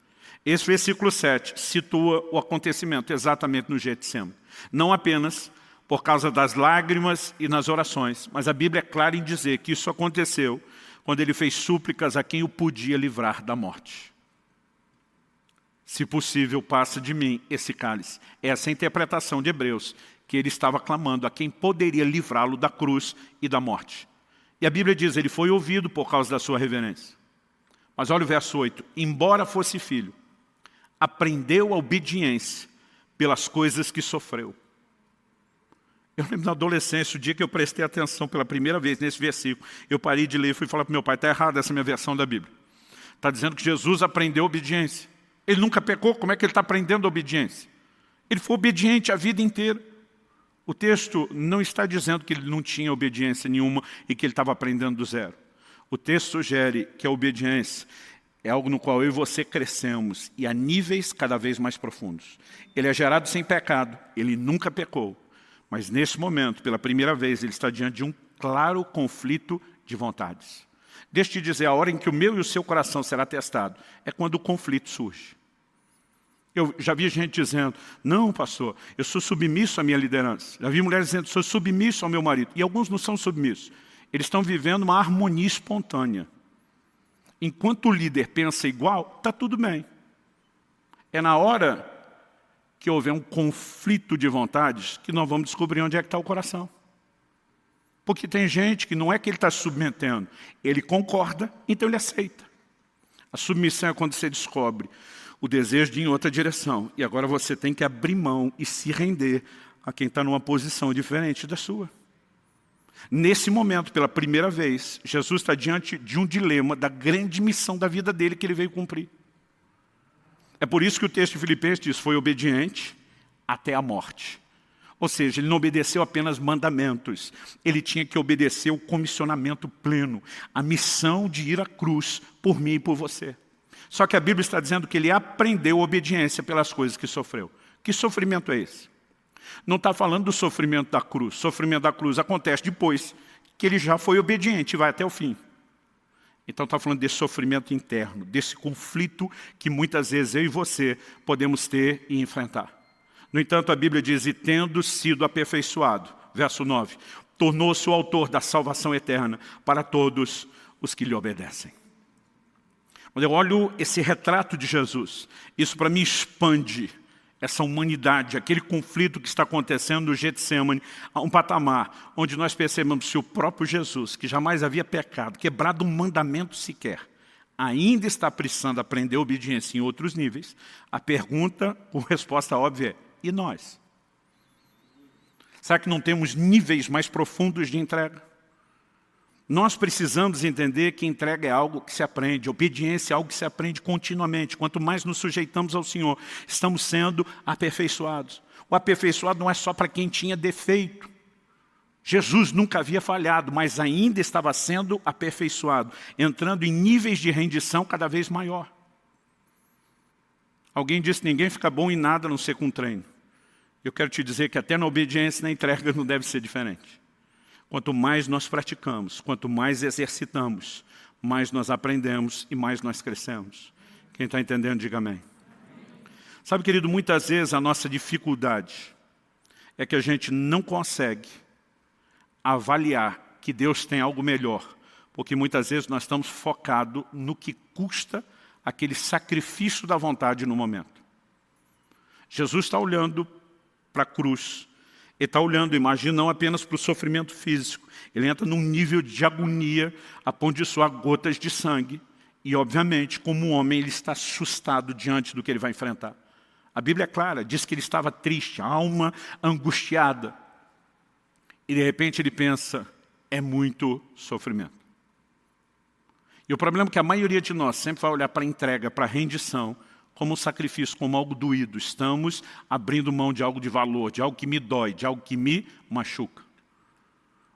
Esse versículo 7 situa o acontecimento exatamente no Getsemane. Não apenas por causa das lágrimas e nas orações, mas a Bíblia é clara em dizer que isso aconteceu quando ele fez súplicas a quem o podia livrar da morte. Se possível, passa de mim esse cálice. Essa é a interpretação de Hebreus, que ele estava clamando a quem poderia livrá-lo da cruz e da morte. E a Bíblia diz, ele foi ouvido por causa da sua reverência. Mas olha o verso 8, embora fosse filho, aprendeu a obediência pelas coisas que sofreu. Eu lembro na adolescência, o dia que eu prestei atenção pela primeira vez nesse versículo, eu parei de ler e fui falar para o meu pai, está errada essa minha versão da Bíblia. Está dizendo que Jesus aprendeu a obediência. Ele nunca pecou, como é que ele está aprendendo a obediência? Ele foi obediente a vida inteira. O texto não está dizendo que ele não tinha obediência nenhuma e que ele estava aprendendo do zero. O texto sugere que a obediência é algo no qual eu e você crescemos e a níveis cada vez mais profundos. Ele é gerado sem pecado, ele nunca pecou. Mas nesse momento, pela primeira vez, ele está diante de um claro conflito de vontades. Deixa eu te dizer, a hora em que o meu e o seu coração será testado é quando o conflito surge. Eu já vi gente dizendo, não, pastor, eu sou submisso à minha liderança. Já vi mulheres dizendo, sou submisso ao meu marido. E alguns não são submissos. Eles estão vivendo uma harmonia espontânea. Enquanto o líder pensa igual, está tudo bem. É na hora que houver um conflito de vontades que nós vamos descobrir onde é que está o coração. Porque tem gente que não é que ele está se submetendo, ele concorda, então ele aceita. A submissão é quando você descobre o desejo de ir em outra direção. E agora você tem que abrir mão e se render a quem está numa posição diferente da sua. Nesse momento, pela primeira vez, Jesus está diante de um dilema da grande missão da vida dele que ele veio cumprir. É por isso que o texto de Filipenses diz, foi obediente até a morte. Ou seja, ele não obedeceu apenas mandamentos, ele tinha que obedecer o comissionamento pleno, a missão de ir à cruz por mim e por você. Só que a Bíblia está dizendo que ele aprendeu obediência pelas coisas que sofreu. Que sofrimento é esse? Não está falando do sofrimento da cruz. O sofrimento da cruz acontece depois que ele já foi obediente e vai até o fim. Então está falando desse sofrimento interno, desse conflito que muitas vezes eu e você podemos ter e enfrentar. No entanto, a Bíblia diz, e tendo sido aperfeiçoado, verso 9, tornou-se o autor da salvação eterna para todos os que lhe obedecem. Quando eu olho esse retrato de Jesus, isso para mim expande essa humanidade, aquele conflito que está acontecendo no Getsemane, a um patamar onde nós percebemos que o próprio Jesus, que jamais havia pecado, quebrado um mandamento sequer, ainda está precisando aprender obediência em outros níveis. A pergunta, com resposta óbvia é, e nós? Será que não temos níveis mais profundos de entrega? Nós precisamos entender que entrega é algo que se aprende, obediência é algo que se aprende continuamente. Quanto mais nos sujeitamos ao Senhor, estamos sendo aperfeiçoados. O aperfeiçoado não é só para quem tinha defeito. Jesus nunca havia falhado, mas ainda estava sendo aperfeiçoado, entrando em níveis de rendição cada vez maior. Alguém disse que ninguém fica bom em nada a não ser com treino. Eu quero te dizer que até na obediência e na entrega não deve ser diferente. Quanto mais nós praticamos, quanto mais exercitamos, mais nós aprendemos e mais nós crescemos. Quem está entendendo, diga amém. Sabe, querido, muitas vezes a nossa dificuldade é que a gente não consegue avaliar que Deus tem algo melhor, porque muitas vezes nós estamos focados no que custa aquele sacrifício da vontade no momento. Jesus está olhando para a cruz. Ele está olhando, imagina, não apenas para o sofrimento físico. Ele entra num nível de agonia, a ponto de suar gotas de sangue. E, obviamente, como um homem, ele está assustado diante do que ele vai enfrentar. A Bíblia é clara, diz que ele estava triste, a alma angustiada. E, de repente, ele pensa, é muito sofrimento. E o problema é que a maioria de nós sempre vai olhar para a entrega, para a rendição, como um sacrifício, como algo doído. Estamos abrindo mão de algo de valor, de algo que me dói, de algo que me machuca.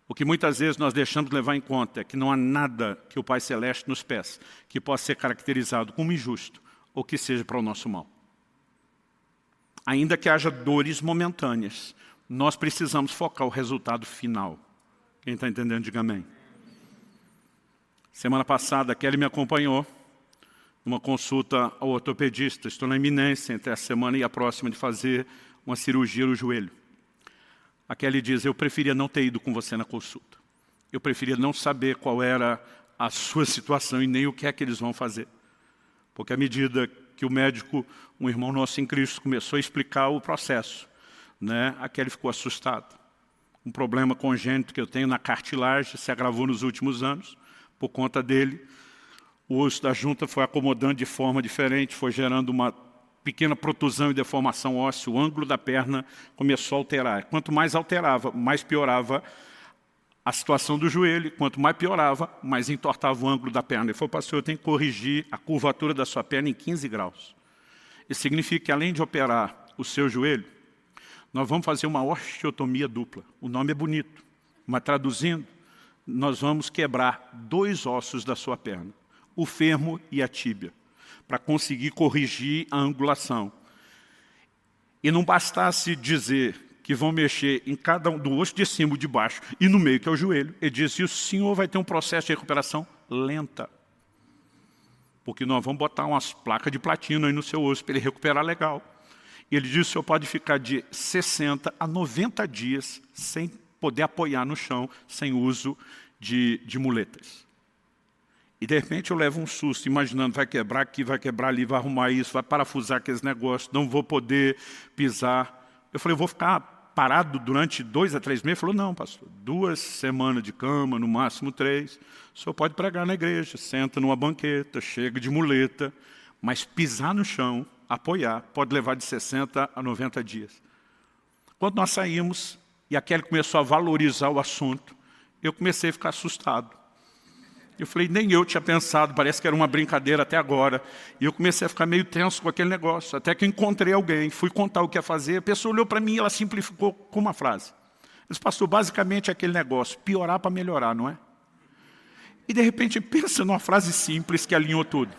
O que muitas vezes nós deixamos de levar em conta é que não há nada que o Pai Celeste nos peça que possa ser caracterizado como injusto ou que seja para o nosso mal. Ainda que haja dores momentâneas, nós precisamos focar o resultado final. Quem está entendendo, diga amém. Semana passada, a Kelly me acompanhou numa consulta ao ortopedista. Estou na iminência entre essa semana e a próxima de fazer uma cirurgia no joelho. A Kelly diz, eu preferia não ter ido com você na consulta. Eu preferia não saber qual era a sua situação e nem o que é que eles vão fazer. Porque à medida que o médico, um irmão nosso em Cristo, começou a explicar o processo, a Kelly ficou assustada. Um problema congênito que eu tenho na cartilagem se agravou nos últimos anos. Por conta dele, o osso da junta foi acomodando de forma diferente, foi gerando uma pequena protusão e deformação óssea, o ângulo da perna começou a alterar. Quanto mais alterava, mais piorava a situação do joelho, quanto mais piorava, mais entortava o ângulo da perna. Ele falou, pastor, eu tenho que corrigir a curvatura da sua perna em 15 graus. Isso significa que além de operar o seu joelho, Nós vamos fazer uma osteotomia dupla. O nome é bonito, mas traduzindo, nós vamos quebrar 2 ossos da sua perna, o fêmur e a tíbia, para conseguir corrigir a angulação. E não bastasse dizer que vão mexer em cada um do osso de cima e de baixo e no meio, que é o joelho. Ele disse, o senhor vai ter um processo de recuperação lenta. Porque nós vamos botar umas placas de platina aí no seu osso para ele recuperar legal. E ele disse, o senhor pode ficar de 60 a 90 dias sem poder apoiar no chão, sem uso de muletas. E de repente eu levo um susto, imaginando, vai quebrar aqui, vai quebrar ali, vai arrumar isso, vai parafusar aqueles negócios, não vou poder pisar. Eu falei, eu vou ficar parado durante 2 a 3 meses? Ele falou, não, pastor, 2 semanas de cama, no máximo 3. O senhor pode pregar na igreja, senta numa banqueta, chega de muleta, mas pisar no chão, apoiar, pode levar de 60 a 90 dias. Quando nós saímos, e a Kelly começou a valorizar o assunto, eu comecei a ficar assustado. Eu falei, nem eu tinha pensado, parece que era uma brincadeira até agora. E eu comecei a ficar meio tenso com aquele negócio, até que encontrei alguém, fui contar o que ia fazer, a pessoa olhou para mim e ela simplificou com uma frase. Ela disse, pastor, basicamente é aquele negócio, piorar para melhorar, não é? E de repente pensa numa frase simples que alinhou tudo.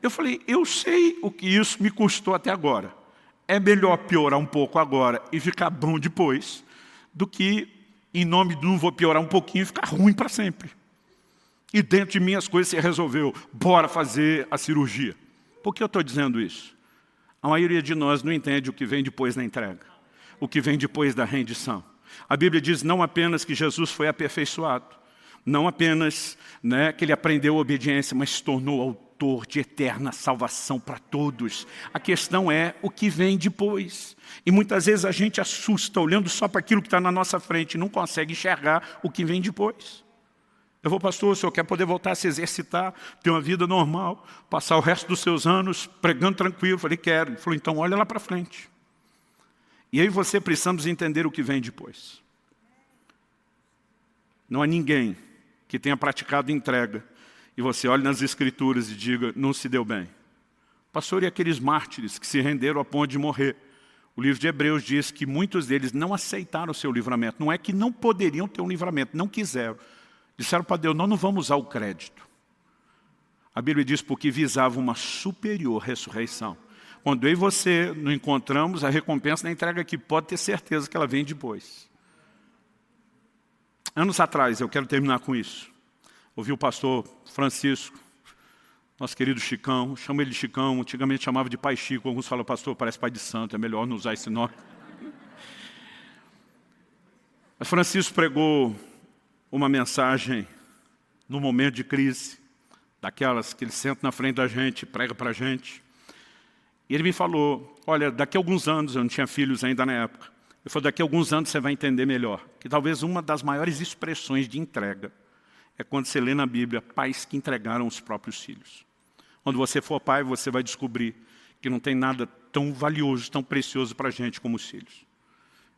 Eu falei, eu sei o que isso me custou até agora. É melhor piorar um pouco agora e ficar bom depois, do que, em nome do não vou piorar um pouquinho e ficar ruim para sempre. E dentro de mim as coisas se resolveu. Bora fazer a cirurgia. Por que eu estou dizendo isso? A maioria de nós não entende o que vem depois da entrega. O que vem depois da rendição. A Bíblia diz não apenas que Jesus foi aperfeiçoado. Não apenas que ele aprendeu a obediência, mas se tornou autor de eterna salvação para todos. A questão é o que vem depois. E muitas vezes a gente assusta olhando só para aquilo que está na nossa frente e não consegue enxergar o que vem depois. Eu vou, pastor, o senhor quer poder voltar a se exercitar, ter uma vida normal, passar o resto dos seus anos pregando tranquilo? Eu falei, quero. Ele falou, então olha lá para frente. E aí você precisamos entender o que vem depois. Não há ninguém que tenha praticado entrega e você olhe nas Escrituras e diga, não se deu bem. Pastor, e aqueles mártires que se renderam a ponto de morrer? O livro de Hebreus diz que muitos deles não aceitaram o seu livramento. Não é que não poderiam ter um livramento, não quiseram. Disseram para Deus, nós não vamos usar o crédito. A Bíblia diz porque visava uma superior ressurreição. Quando eu e você não encontramos a recompensa da entrega aqui, pode ter certeza que ela vem depois. Anos atrás, eu quero terminar com isso. Ouvi o pastor Francisco, nosso querido Chicão, chamo ele de Chicão, antigamente chamava de Pai Chico, alguns falam, pastor, parece pai de santo, é melhor não usar esse nome. Mas Francisco pregou uma mensagem no momento de crise, daquelas que ele senta na frente da gente, prega para a gente. E ele me falou, olha, daqui a alguns anos, eu não tinha filhos ainda na época, ele falou, daqui a alguns anos você vai entender melhor, que talvez uma das maiores expressões de entrega é quando você lê na Bíblia pais que entregaram os próprios filhos. Quando você for pai, você vai descobrir que não tem nada tão valioso, tão precioso para a gente como os filhos.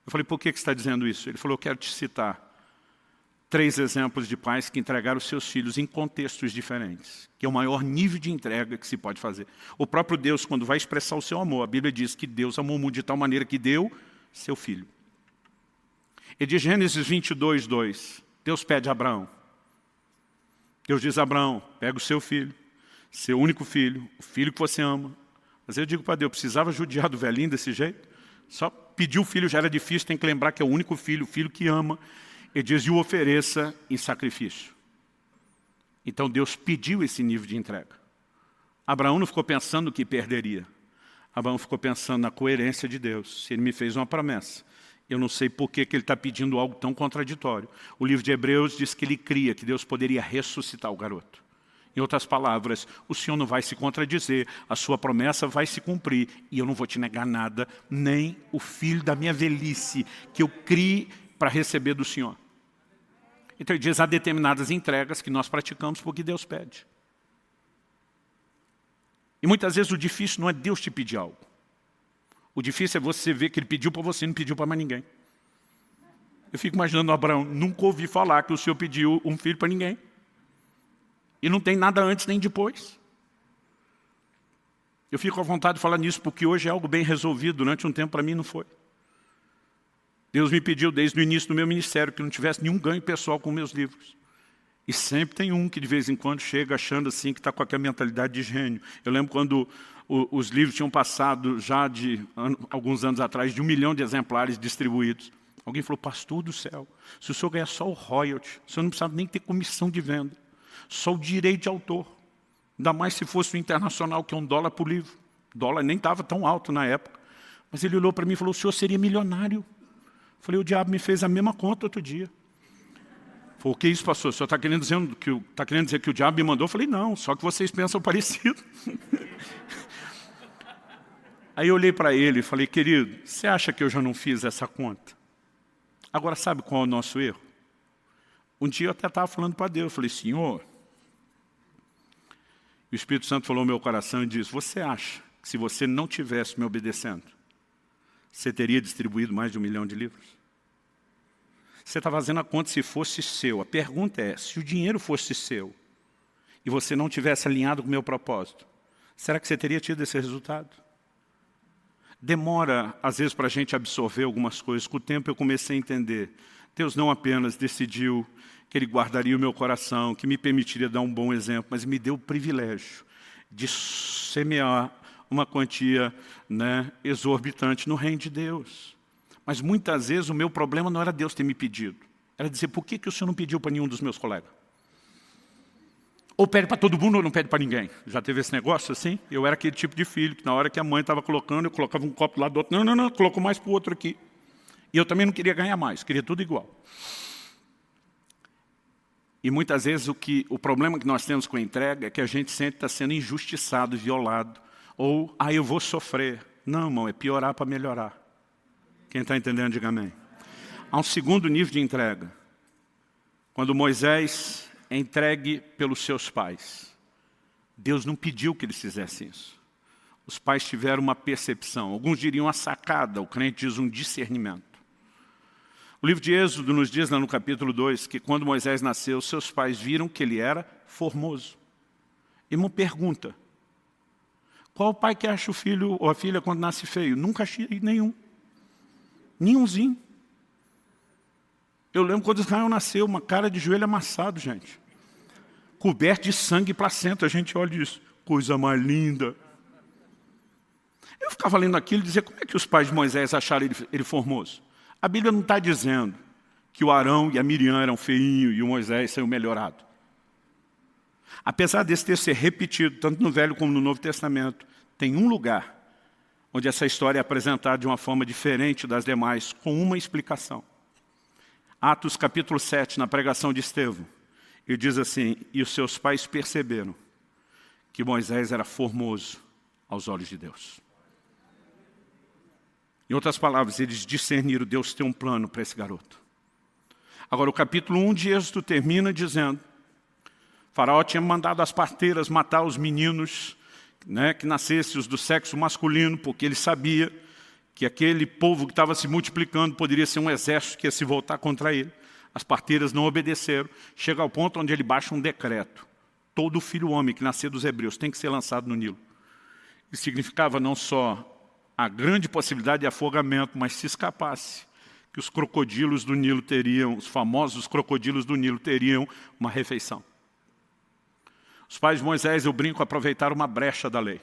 Eu falei, por que você está dizendo isso? Ele falou, eu quero te citar 3 exemplos de pais que entregaram os seus filhos em contextos diferentes, que é o maior nível de entrega que se pode fazer. O próprio Deus, quando vai expressar o seu amor, a Bíblia diz que Deus amou o mundo de tal maneira que deu seu filho. E de Gênesis 22, 2, Deus pede a Abraão. Deus diz a Abraão, pega o seu filho, seu único filho, o filho que você ama. Mas eu digo para Deus, precisava judiar do velhinho desse jeito? Só pedir o filho já era difícil, tem que lembrar que é o único filho, o filho que ama. Ele diz, e o ofereça em sacrifício. Então Deus pediu esse nível de entrega. Abraão não ficou pensando no que perderia. Abraão ficou pensando na coerência de Deus. Se ele me fez uma promessa, eu não sei por que ele está pedindo algo tão contraditório. O livro de Hebreus diz que ele cria que Deus poderia ressuscitar o garoto. Em outras palavras, o Senhor não vai se contradizer, a sua promessa vai se cumprir, e eu não vou te negar nada, nem o filho da minha velhice, que eu crie para receber do Senhor. Então ele diz, há determinadas entregas que nós praticamos porque Deus pede. E muitas vezes o difícil não é Deus te pedir algo. O difícil é você ver que Ele pediu para você e não pediu para mais ninguém. Eu fico imaginando Abraão, nunca ouvi falar que o Senhor pediu um filho para ninguém. E não tem nada antes nem depois. Eu fico à vontade de falar nisso porque hoje é algo bem resolvido, durante um tempo para mim não foi. Deus me pediu desde o início do meu ministério que não tivesse nenhum ganho pessoal com meus livros. E sempre tem um que de vez em quando chega achando assim que está com aquela mentalidade de gênio. Eu lembro quando os livros tinham passado já alguns anos atrás de 1 milhão de exemplares distribuídos. Alguém falou, pastor do céu, se o senhor ganhar só o royalty, o senhor não precisava nem ter comissão de venda, só o direito de autor. Ainda mais se fosse o internacional, que é $1 por livro. O dólar nem estava tão alto na época. Mas ele olhou para mim e falou, o senhor seria milionário. Eu falei, o diabo me fez a mesma conta outro dia. Falei, o que é isso, pastor? O senhor está querendo dizer que o diabo me mandou? Eu falei, não, só que vocês pensam parecido. Aí eu olhei para ele e falei, querido, você acha que eu já não fiz essa conta? Agora, sabe qual é o nosso erro? Um dia eu até estava falando para Deus, eu falei, Senhor, e o Espírito Santo falou no meu coração e disse, você acha que se você não tivesse me obedecendo, você teria distribuído mais de 1 milhão de livros? Você está fazendo a conta se fosse seu. A pergunta é, se o dinheiro fosse seu e você não tivesse alinhado com o meu propósito, será que você teria tido esse resultado? Demora, às vezes, para a gente absorver algumas coisas. Com o tempo eu comecei a entender. Deus não apenas decidiu que Ele guardaria o meu coração, que me permitiria dar um bom exemplo, mas me deu o privilégio de semear uma quantia, exorbitante no reino de Deus. Mas muitas vezes o meu problema não era Deus ter me pedido. Era dizer, por que o Senhor não pediu para nenhum dos meus colegas? Ou pede para todo mundo ou não pede para ninguém. Já teve esse negócio assim? Eu era aquele tipo de filho, que na hora que a mãe estava colocando, eu colocava um copo do lado do outro. Não, colocou mais para o outro aqui. E eu também não queria ganhar mais, queria tudo igual. E muitas vezes o problema que nós temos com a entrega é que a gente sempre está sendo injustiçado, violado. Ou, eu vou sofrer. Não, irmão, é piorar para melhorar. Quem está entendendo, diga amém. Há um segundo nível de entrega. Quando Moisés é entregue pelos seus pais. Deus não pediu que eles fizessem isso. Os pais tiveram uma percepção. Alguns diriam a sacada, o crente diz um discernimento. O livro de Êxodo nos diz lá no capítulo 2 que quando Moisés nasceu, seus pais viram que ele era formoso. E uma pergunta. Qual o pai que acha o filho ou a filha quando nasce feio? Nunca achei nenhum. Nenhumzinho. Eu lembro quando Israel nasceu, uma cara de joelho amassado, gente. Coberto de sangue e placenta. A gente olha isso. Coisa mais linda. Eu ficava lendo aquilo e dizia, como é que os pais de Moisés acharam ele formoso? A Bíblia não está dizendo que o Arão e a Miriam eram feinhos e o Moisés saiu melhorado. Apesar desse texto ser repetido, tanto no Velho como no Novo Testamento, tem um lugar onde essa história é apresentada de uma forma diferente das demais, com uma explicação. Atos capítulo 7, na pregação de Estevão, ele diz assim, e os seus pais perceberam que Moisés era formoso aos olhos de Deus. Em outras palavras, eles discerniram, Deus tem um plano para esse garoto. Agora, o capítulo 1 de Êxodo termina dizendo, Faraó tinha mandado as parteiras matar os meninos, que nascessem os do sexo masculino, porque ele sabia que aquele povo que estava se multiplicando poderia ser um exército que ia se voltar contra ele. As parteiras não obedeceram. Chega ao ponto onde ele baixa um decreto. Todo filho homem que nascer dos hebreus tem que ser lançado no Nilo. Isso significava não só a grande possibilidade de afogamento, mas se escapasse, que os crocodilos do Nilo teriam, os famosos crocodilos do Nilo teriam uma refeição. Os pais de Moisés, eu brinco, aproveitaram uma brecha da lei.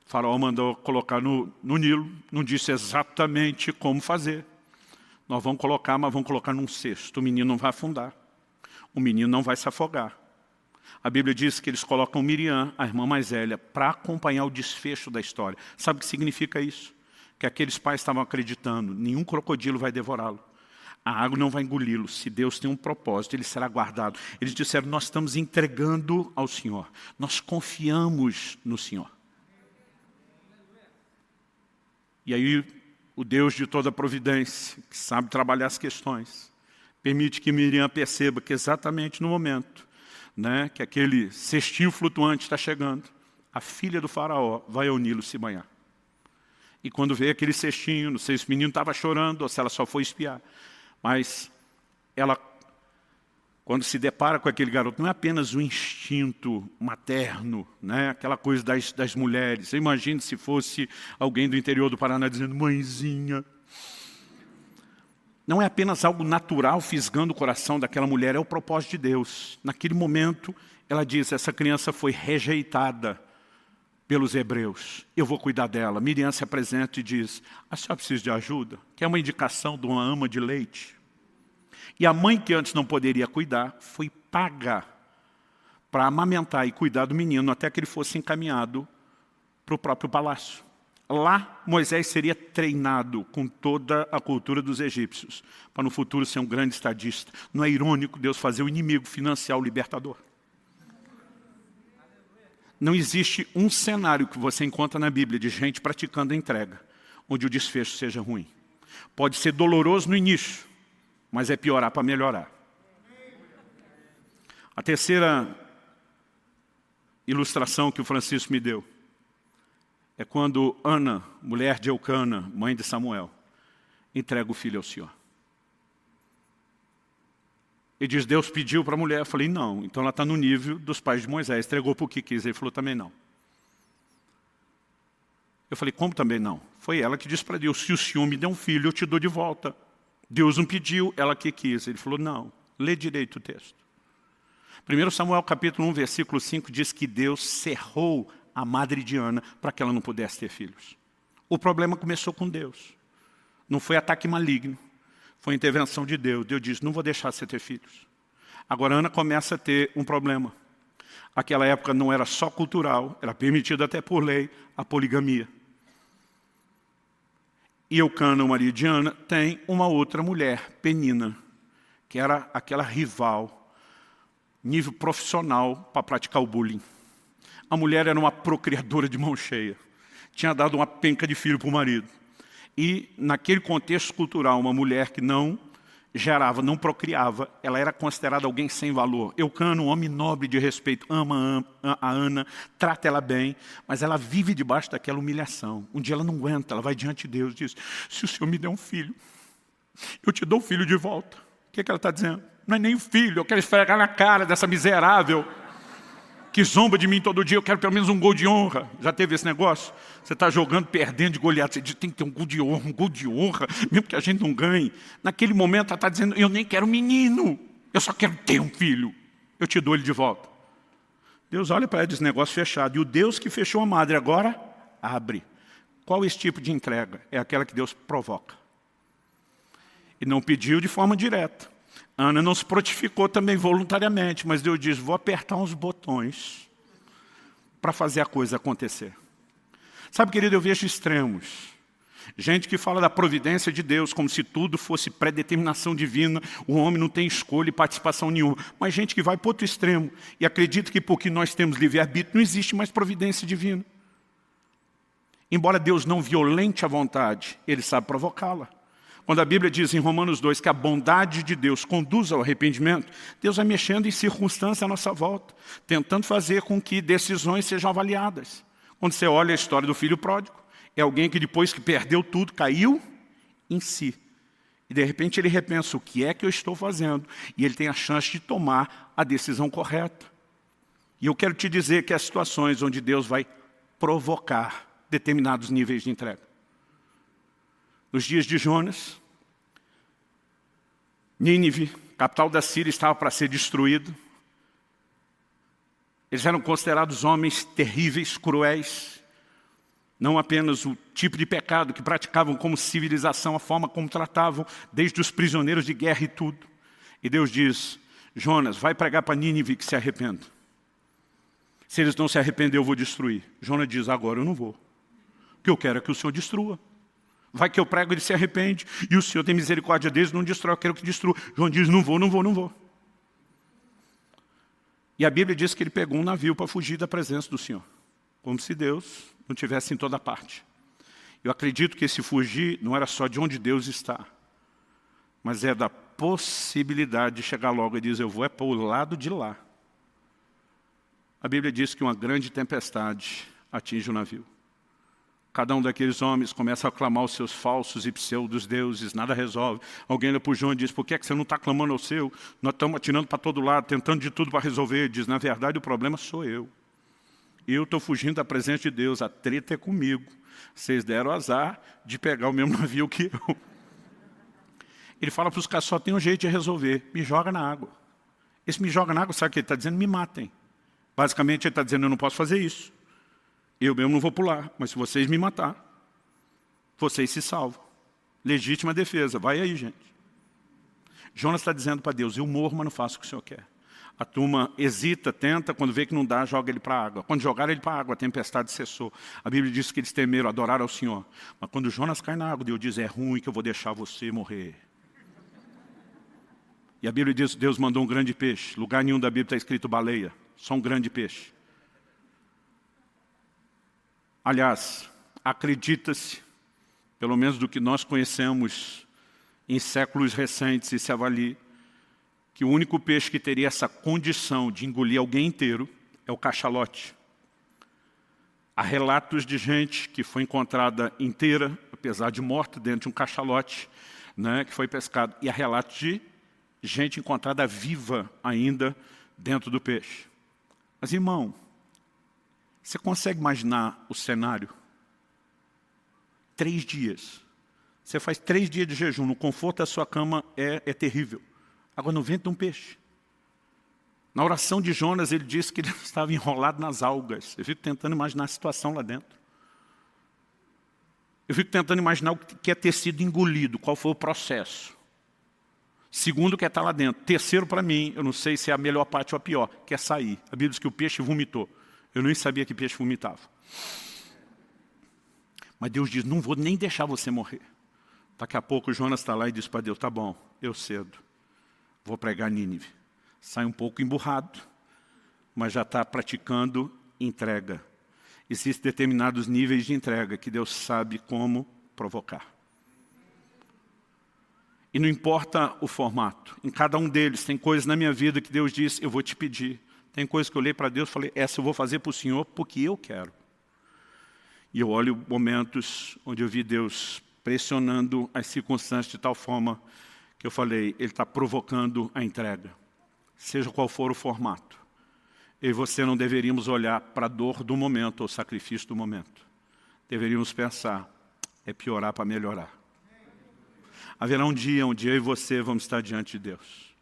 O faraó mandou colocar no Nilo, não disse exatamente como fazer. Nós vamos colocar, mas vamos colocar num cesto. O menino não vai afundar. O menino não vai se afogar. A Bíblia diz que eles colocam Miriam, a irmã mais velha, para acompanhar o desfecho da história. Sabe o que significa isso? Que aqueles pais estavam acreditando, nenhum crocodilo vai devorá-lo. A água não vai engoli-lo. Se Deus tem um propósito, ele será guardado. Eles disseram, nós estamos entregando ao Senhor. Nós confiamos no Senhor. E aí, o Deus de toda providência, que sabe trabalhar as questões, permite que Miriam perceba que exatamente no momento que aquele cestinho flutuante está chegando, a filha do faraó vai ao Nilo se banhar. E quando vê aquele cestinho, não sei se o menino estava chorando ou se ela só foi espiar, mas ela, quando se depara com aquele garoto, não é apenas um instinto materno, aquela coisa das mulheres. Você imagina se fosse alguém do interior do Paraná dizendo, mãezinha, não é apenas algo natural fisgando o coração daquela mulher, é o propósito de Deus. Naquele momento, ela diz, essa criança foi rejeitada pelos hebreus. Eu vou cuidar dela. Miriam se apresenta e diz, a senhora precisa de ajuda? Quer uma indicação de uma ama de leite? E a mãe que antes não poderia cuidar, foi paga para amamentar e cuidar do menino até que ele fosse encaminhado para o próprio palácio. Lá, Moisés seria treinado com toda a cultura dos egípcios, para no futuro ser um grande estadista. Não é irônico Deus fazer o inimigo financiar o libertador? Não existe um cenário que você encontra na Bíblia de gente praticando a entrega, onde o desfecho seja ruim. Pode ser doloroso no início, mas é piorar para melhorar. A terceira ilustração que o Francisco me deu é quando Ana, mulher de Eucana, mãe de Samuel, entrega o filho ao Senhor. Ele diz, Deus pediu para a mulher. Eu falei, não. Então ela está no nível dos pais de Moisés. Entregou para o que quis. Ele falou, também não. Eu falei, como também não? Foi ela que disse para Deus, se o Senhor me der um filho, eu te dou de volta. Deus não pediu, ela que quis. Ele falou, não. Lê direito o texto. 1 Samuel capítulo 1, versículo 5 diz que Deus cerrou a madre de Ana para que ela não pudesse ter filhos. O problema começou com Deus. Não foi ataque maligno. Foi intervenção de Deus. Deus diz, não vou deixar você ter filhos. Agora Ana começa a ter um problema. Aquela época não era só cultural, era permitido até por lei a poligamia. E Eucana, o marido de Ana, tem uma outra mulher, Penina, que era aquela rival, nível profissional para praticar o bullying. A mulher era uma procriadora de mão cheia. Tinha dado uma penca de filho para o marido. E, naquele contexto cultural, uma mulher que não gerava, não procriava, ela era considerada alguém sem valor. Eucana, um homem nobre de respeito, ama a Ana, trata ela bem, mas ela vive debaixo daquela humilhação. Um dia ela não aguenta, ela vai diante de Deus e diz, se o Senhor me der um filho, eu te dou o filho de volta. O que ela está dizendo? Não é nem o filho, eu quero esfregar na cara dessa miserável que zomba de mim todo dia, eu quero pelo menos um gol de honra. Já teve esse negócio? Você está jogando, perdendo de goleada, você diz, tem que ter um gol de honra, mesmo que a gente não ganhe. Naquele momento ela está dizendo, eu nem quero menino, eu só quero ter um filho. Eu te dou ele de volta. Deus olha para ela e diz, negócio fechado. E o Deus que fechou a madre agora, abre. Qual esse tipo de entrega? É aquela que Deus provoca. E não pediu de forma direta. Ana não se prontificou também voluntariamente, mas Deus diz, vou apertar uns botões para fazer a coisa acontecer. Sabe, querido, eu vejo extremos. Gente que fala da providência de Deus como se tudo fosse predeterminação divina, o homem não tem escolha e participação nenhuma. Mas gente que vai para outro extremo e acredita que porque nós temos livre-arbítrio não existe mais providência divina. Embora Deus não violente a vontade, Ele sabe provocá-la. Quando a Bíblia diz em Romanos 2 que a bondade de Deus conduz ao arrependimento, Deus vai mexendo em circunstâncias à nossa volta, tentando fazer com que decisões sejam avaliadas. Quando você olha a história do filho pródigo, é alguém que depois que perdeu tudo, caiu em si. E de repente ele repensa, o que é que eu estou fazendo? E ele tem a chance de tomar a decisão correta. E eu quero te dizer que há situações onde Deus vai provocar determinados níveis de entrega. Nos dias de Jonas, Nínive, capital da Síria, estava para ser destruído. Eles eram considerados homens terríveis, cruéis. Não apenas o tipo de pecado que praticavam como civilização, a forma como tratavam, desde os prisioneiros de guerra e tudo. E Deus diz, Jonas, vai pregar para Nínive que se arrependa. Se eles não se arrependerem, eu vou destruir. Jonas diz, agora eu não vou. O que eu quero é que o Senhor destrua. Vai que eu prego, ele se arrepende, e o Senhor tem misericórdia deles, não destrói, eu quero que destrua. João diz, não vou, não vou, não vou. E a Bíblia diz que ele pegou um navio para fugir da presença do Senhor. Como se Deus não tivesse em toda parte. Eu acredito que esse fugir não era só de onde Deus está, mas é da possibilidade de chegar logo e dizer, eu vou é para o lado de lá. A Bíblia diz que uma grande tempestade atinge o navio. Cada um daqueles homens começa a clamar os seus falsos e pseudos deuses, nada resolve. Alguém olha para o João e diz, por que é que você não está clamando ao seu? Nós estamos atirando para todo lado, tentando de tudo para resolver. Ele diz, na verdade o problema sou eu. Eu estou fugindo da presença de Deus, a treta é comigo. Vocês deram azar de pegar o mesmo navio que eu. Ele fala para os caras, só tem um jeito de resolver, me joga na água. Esse me joga na água, sabe o que ele está dizendo? Me matem. Basicamente ele está dizendo, eu não posso fazer isso. Eu mesmo não vou pular, mas se vocês me matar, vocês se salvam. Legítima defesa, vai aí, gente. Jonas está dizendo para Deus, eu morro, mas não faço o que o Senhor quer. A turma hesita, tenta, quando vê que não dá, joga ele para a água. Quando jogaram ele para a água, a tempestade cessou. A Bíblia diz que eles temeram, adoraram ao Senhor. Mas quando Jonas cai na água, Deus diz, é ruim que eu vou deixar você morrer. E a Bíblia diz que Deus mandou um grande peixe. Lugar nenhum da Bíblia está escrito baleia, só um grande peixe. Aliás, acredita-se, pelo menos do que nós conhecemos em séculos recentes e se avalia, que o único peixe que teria essa condição de engolir alguém inteiro é o cachalote. Há relatos de gente que foi encontrada inteira, apesar de morta, dentro de um cachalote, né, que foi pescado. E há relatos de gente encontrada viva ainda dentro do peixe. Mas, irmão, você consegue imaginar o cenário? 3 dias. Você faz 3 dias de jejum, no conforto da sua cama é terrível. Agora, no ventre de um peixe. Na oração de Jonas, ele disse que ele estava enrolado nas algas. Eu fico tentando imaginar a situação lá dentro. Eu fico tentando imaginar o que é ter sido engolido, qual foi o processo. Segundo, que é estar lá dentro. Terceiro, para mim, eu não sei se é a melhor parte ou a pior, que é sair. A Bíblia diz que o peixe vomitou. Eu nem sabia que peixe vomitava. Mas Deus diz, não vou nem deixar você morrer. Daqui a pouco Jonas está lá e diz para Deus, tá bom, eu cedo. Vou pregar Nínive. Sai um pouco emburrado, mas já está praticando entrega. Existem determinados níveis de entrega que Deus sabe como provocar. E não importa o formato. Em cada um deles tem coisas na minha vida que Deus diz, eu vou te pedir. Tem coisas que eu olhei para Deus e falei, essa eu vou fazer para o Senhor porque eu quero. E eu olho momentos onde eu vi Deus pressionando as circunstâncias de tal forma que eu falei, Ele está provocando a entrega. Seja qual for o formato. Eu e você não deveríamos olhar para a dor do momento ou sacrifício do momento. Deveríamos pensar, é piorar para melhorar. Haverá um dia onde eu e você vamos estar diante de Deus.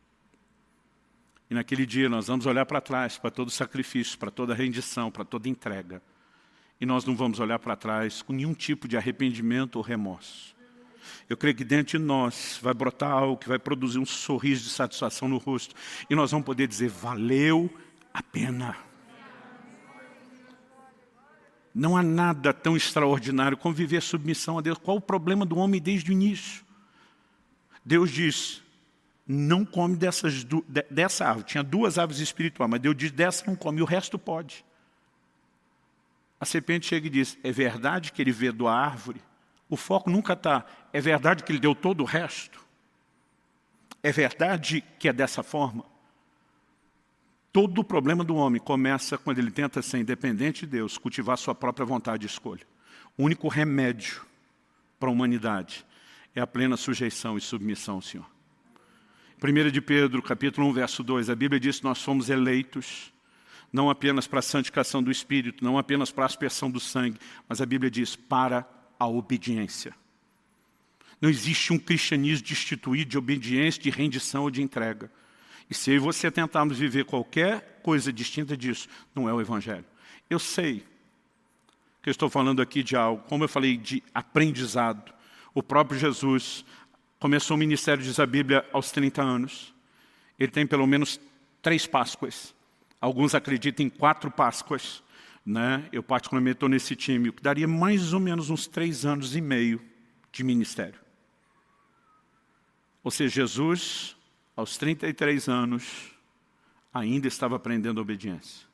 E naquele dia nós vamos olhar para trás, para todo sacrifício, para toda rendição, para toda entrega. E nós não vamos olhar para trás com nenhum tipo de arrependimento ou remorso. Eu creio que dentro de nós vai brotar algo que vai produzir um sorriso de satisfação no rosto. E nós vamos poder dizer, valeu a pena. Não há nada tão extraordinário como viver submissão a Deus. Qual o problema do homem desde o início? Deus diz, não come dessa árvore. Tinha 2 árvores espirituais, mas Deus diz, dessa não come, e o resto pode. A serpente chega e diz, é verdade que ele vedou a árvore? O foco nunca está, é verdade que ele deu todo o resto? É verdade que é dessa forma? Todo o problema do homem começa quando ele tenta ser independente de Deus, cultivar sua própria vontade e escolha. O único remédio para a humanidade é a plena sujeição e submissão ao Senhor. 1 de Pedro, capítulo 1, verso 2, a Bíblia diz que nós fomos eleitos, não apenas para a santificação do Espírito, não apenas para a aspersão do sangue, mas a Bíblia diz para a obediência. Não existe um cristianismo destituído de obediência, de rendição ou de entrega. E se eu e você tentarmos viver qualquer coisa distinta disso, não é o Evangelho. Eu sei que eu estou falando aqui de algo, como eu falei, de aprendizado. O próprio Jesus começou o ministério, diz a Bíblia, aos 30 anos. Ele tem pelo menos 3 Páscoas. Alguns acreditam em 4 Páscoas. Né? Eu particularmente estou nesse time, o que daria mais ou menos uns 3 anos e meio de ministério. Ou seja, Jesus, aos 33 anos, ainda estava aprendendo obediência.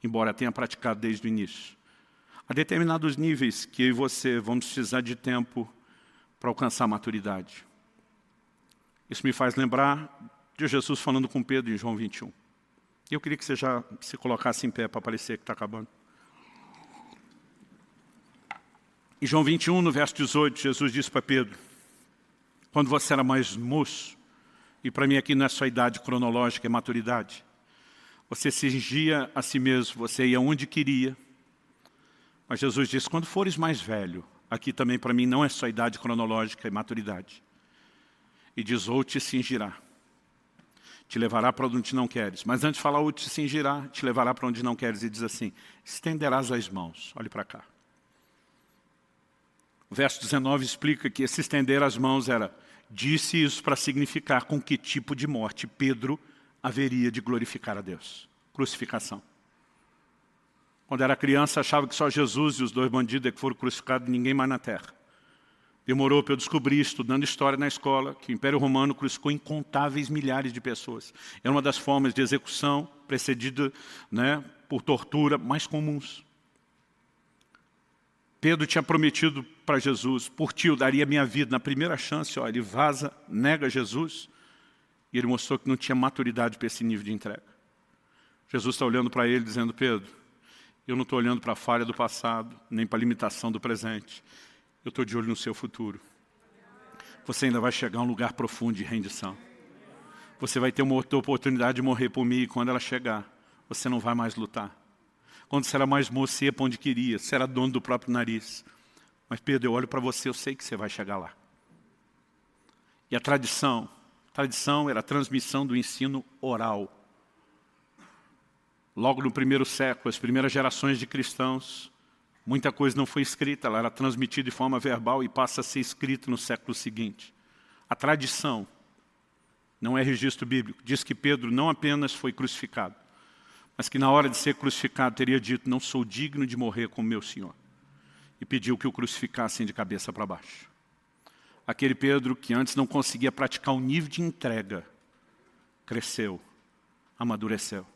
Embora tenha praticado desde o início. Há determinados níveis que eu e você vamos precisar de tempo para alcançar a maturidade. Isso me faz lembrar de Jesus falando com Pedro em João 21. Eu queria que você já se colocasse em pé para parecer que está acabando. Em João 21, no verso 18, Jesus disse para Pedro, quando você era mais moço, e para mim aqui não é só idade cronológica, é maturidade, você cingia a si mesmo, você ia onde queria. Mas Jesus disse, quando fores mais velho, aqui também para mim não é só idade cronológica, é maturidade. e diz, ou te cingirá. Te levará para onde não queres. Mas antes de falar, ou te cingirá, te levará para onde não queres. E diz assim, estenderás as mãos. Olhe para cá. O verso 19 explica que esse estender as mãos era, disse isso para significar com que tipo de morte Pedro haveria de glorificar a Deus. Crucificação. Quando era criança, achava que só Jesus e os 2 bandidos é que foram crucificados, ninguém mais na terra. Demorou para eu descobrir, estudando história na escola, que o Império Romano crucificou incontáveis milhares de pessoas. Era uma das formas de execução precedida, né, por tortura mais comuns. Pedro tinha prometido para Jesus, por ti eu daria minha vida. Na primeira chance, ó, ele vaza, nega Jesus, e ele mostrou que não tinha maturidade para esse nível de entrega. Jesus está olhando para ele dizendo, Pedro, eu não estou olhando para a falha do passado, nem para a limitação do presente. Eu estou de olho no seu futuro. Você ainda vai chegar a um lugar profundo de rendição. Você vai ter uma outra oportunidade de morrer por mim, e quando ela chegar, você não vai mais lutar. Quando você era mais moço, você ia para onde queria, você era dono do próprio nariz. Mas Pedro, eu olho para você, eu sei que você vai chegar lá. E a tradição era a transmissão do ensino oral. Logo no primeiro século, as primeiras gerações de cristãos, muita coisa não foi escrita, ela era transmitida de forma verbal e passa a ser escrita no século seguinte. A tradição, não é registro bíblico, diz que Pedro não apenas foi crucificado, mas que na hora de ser crucificado teria dito, não sou digno de morrer como meu Senhor. E pediu que o crucificassem de cabeça para baixo. Aquele Pedro que antes não conseguia praticar um nível de entrega, cresceu, amadureceu.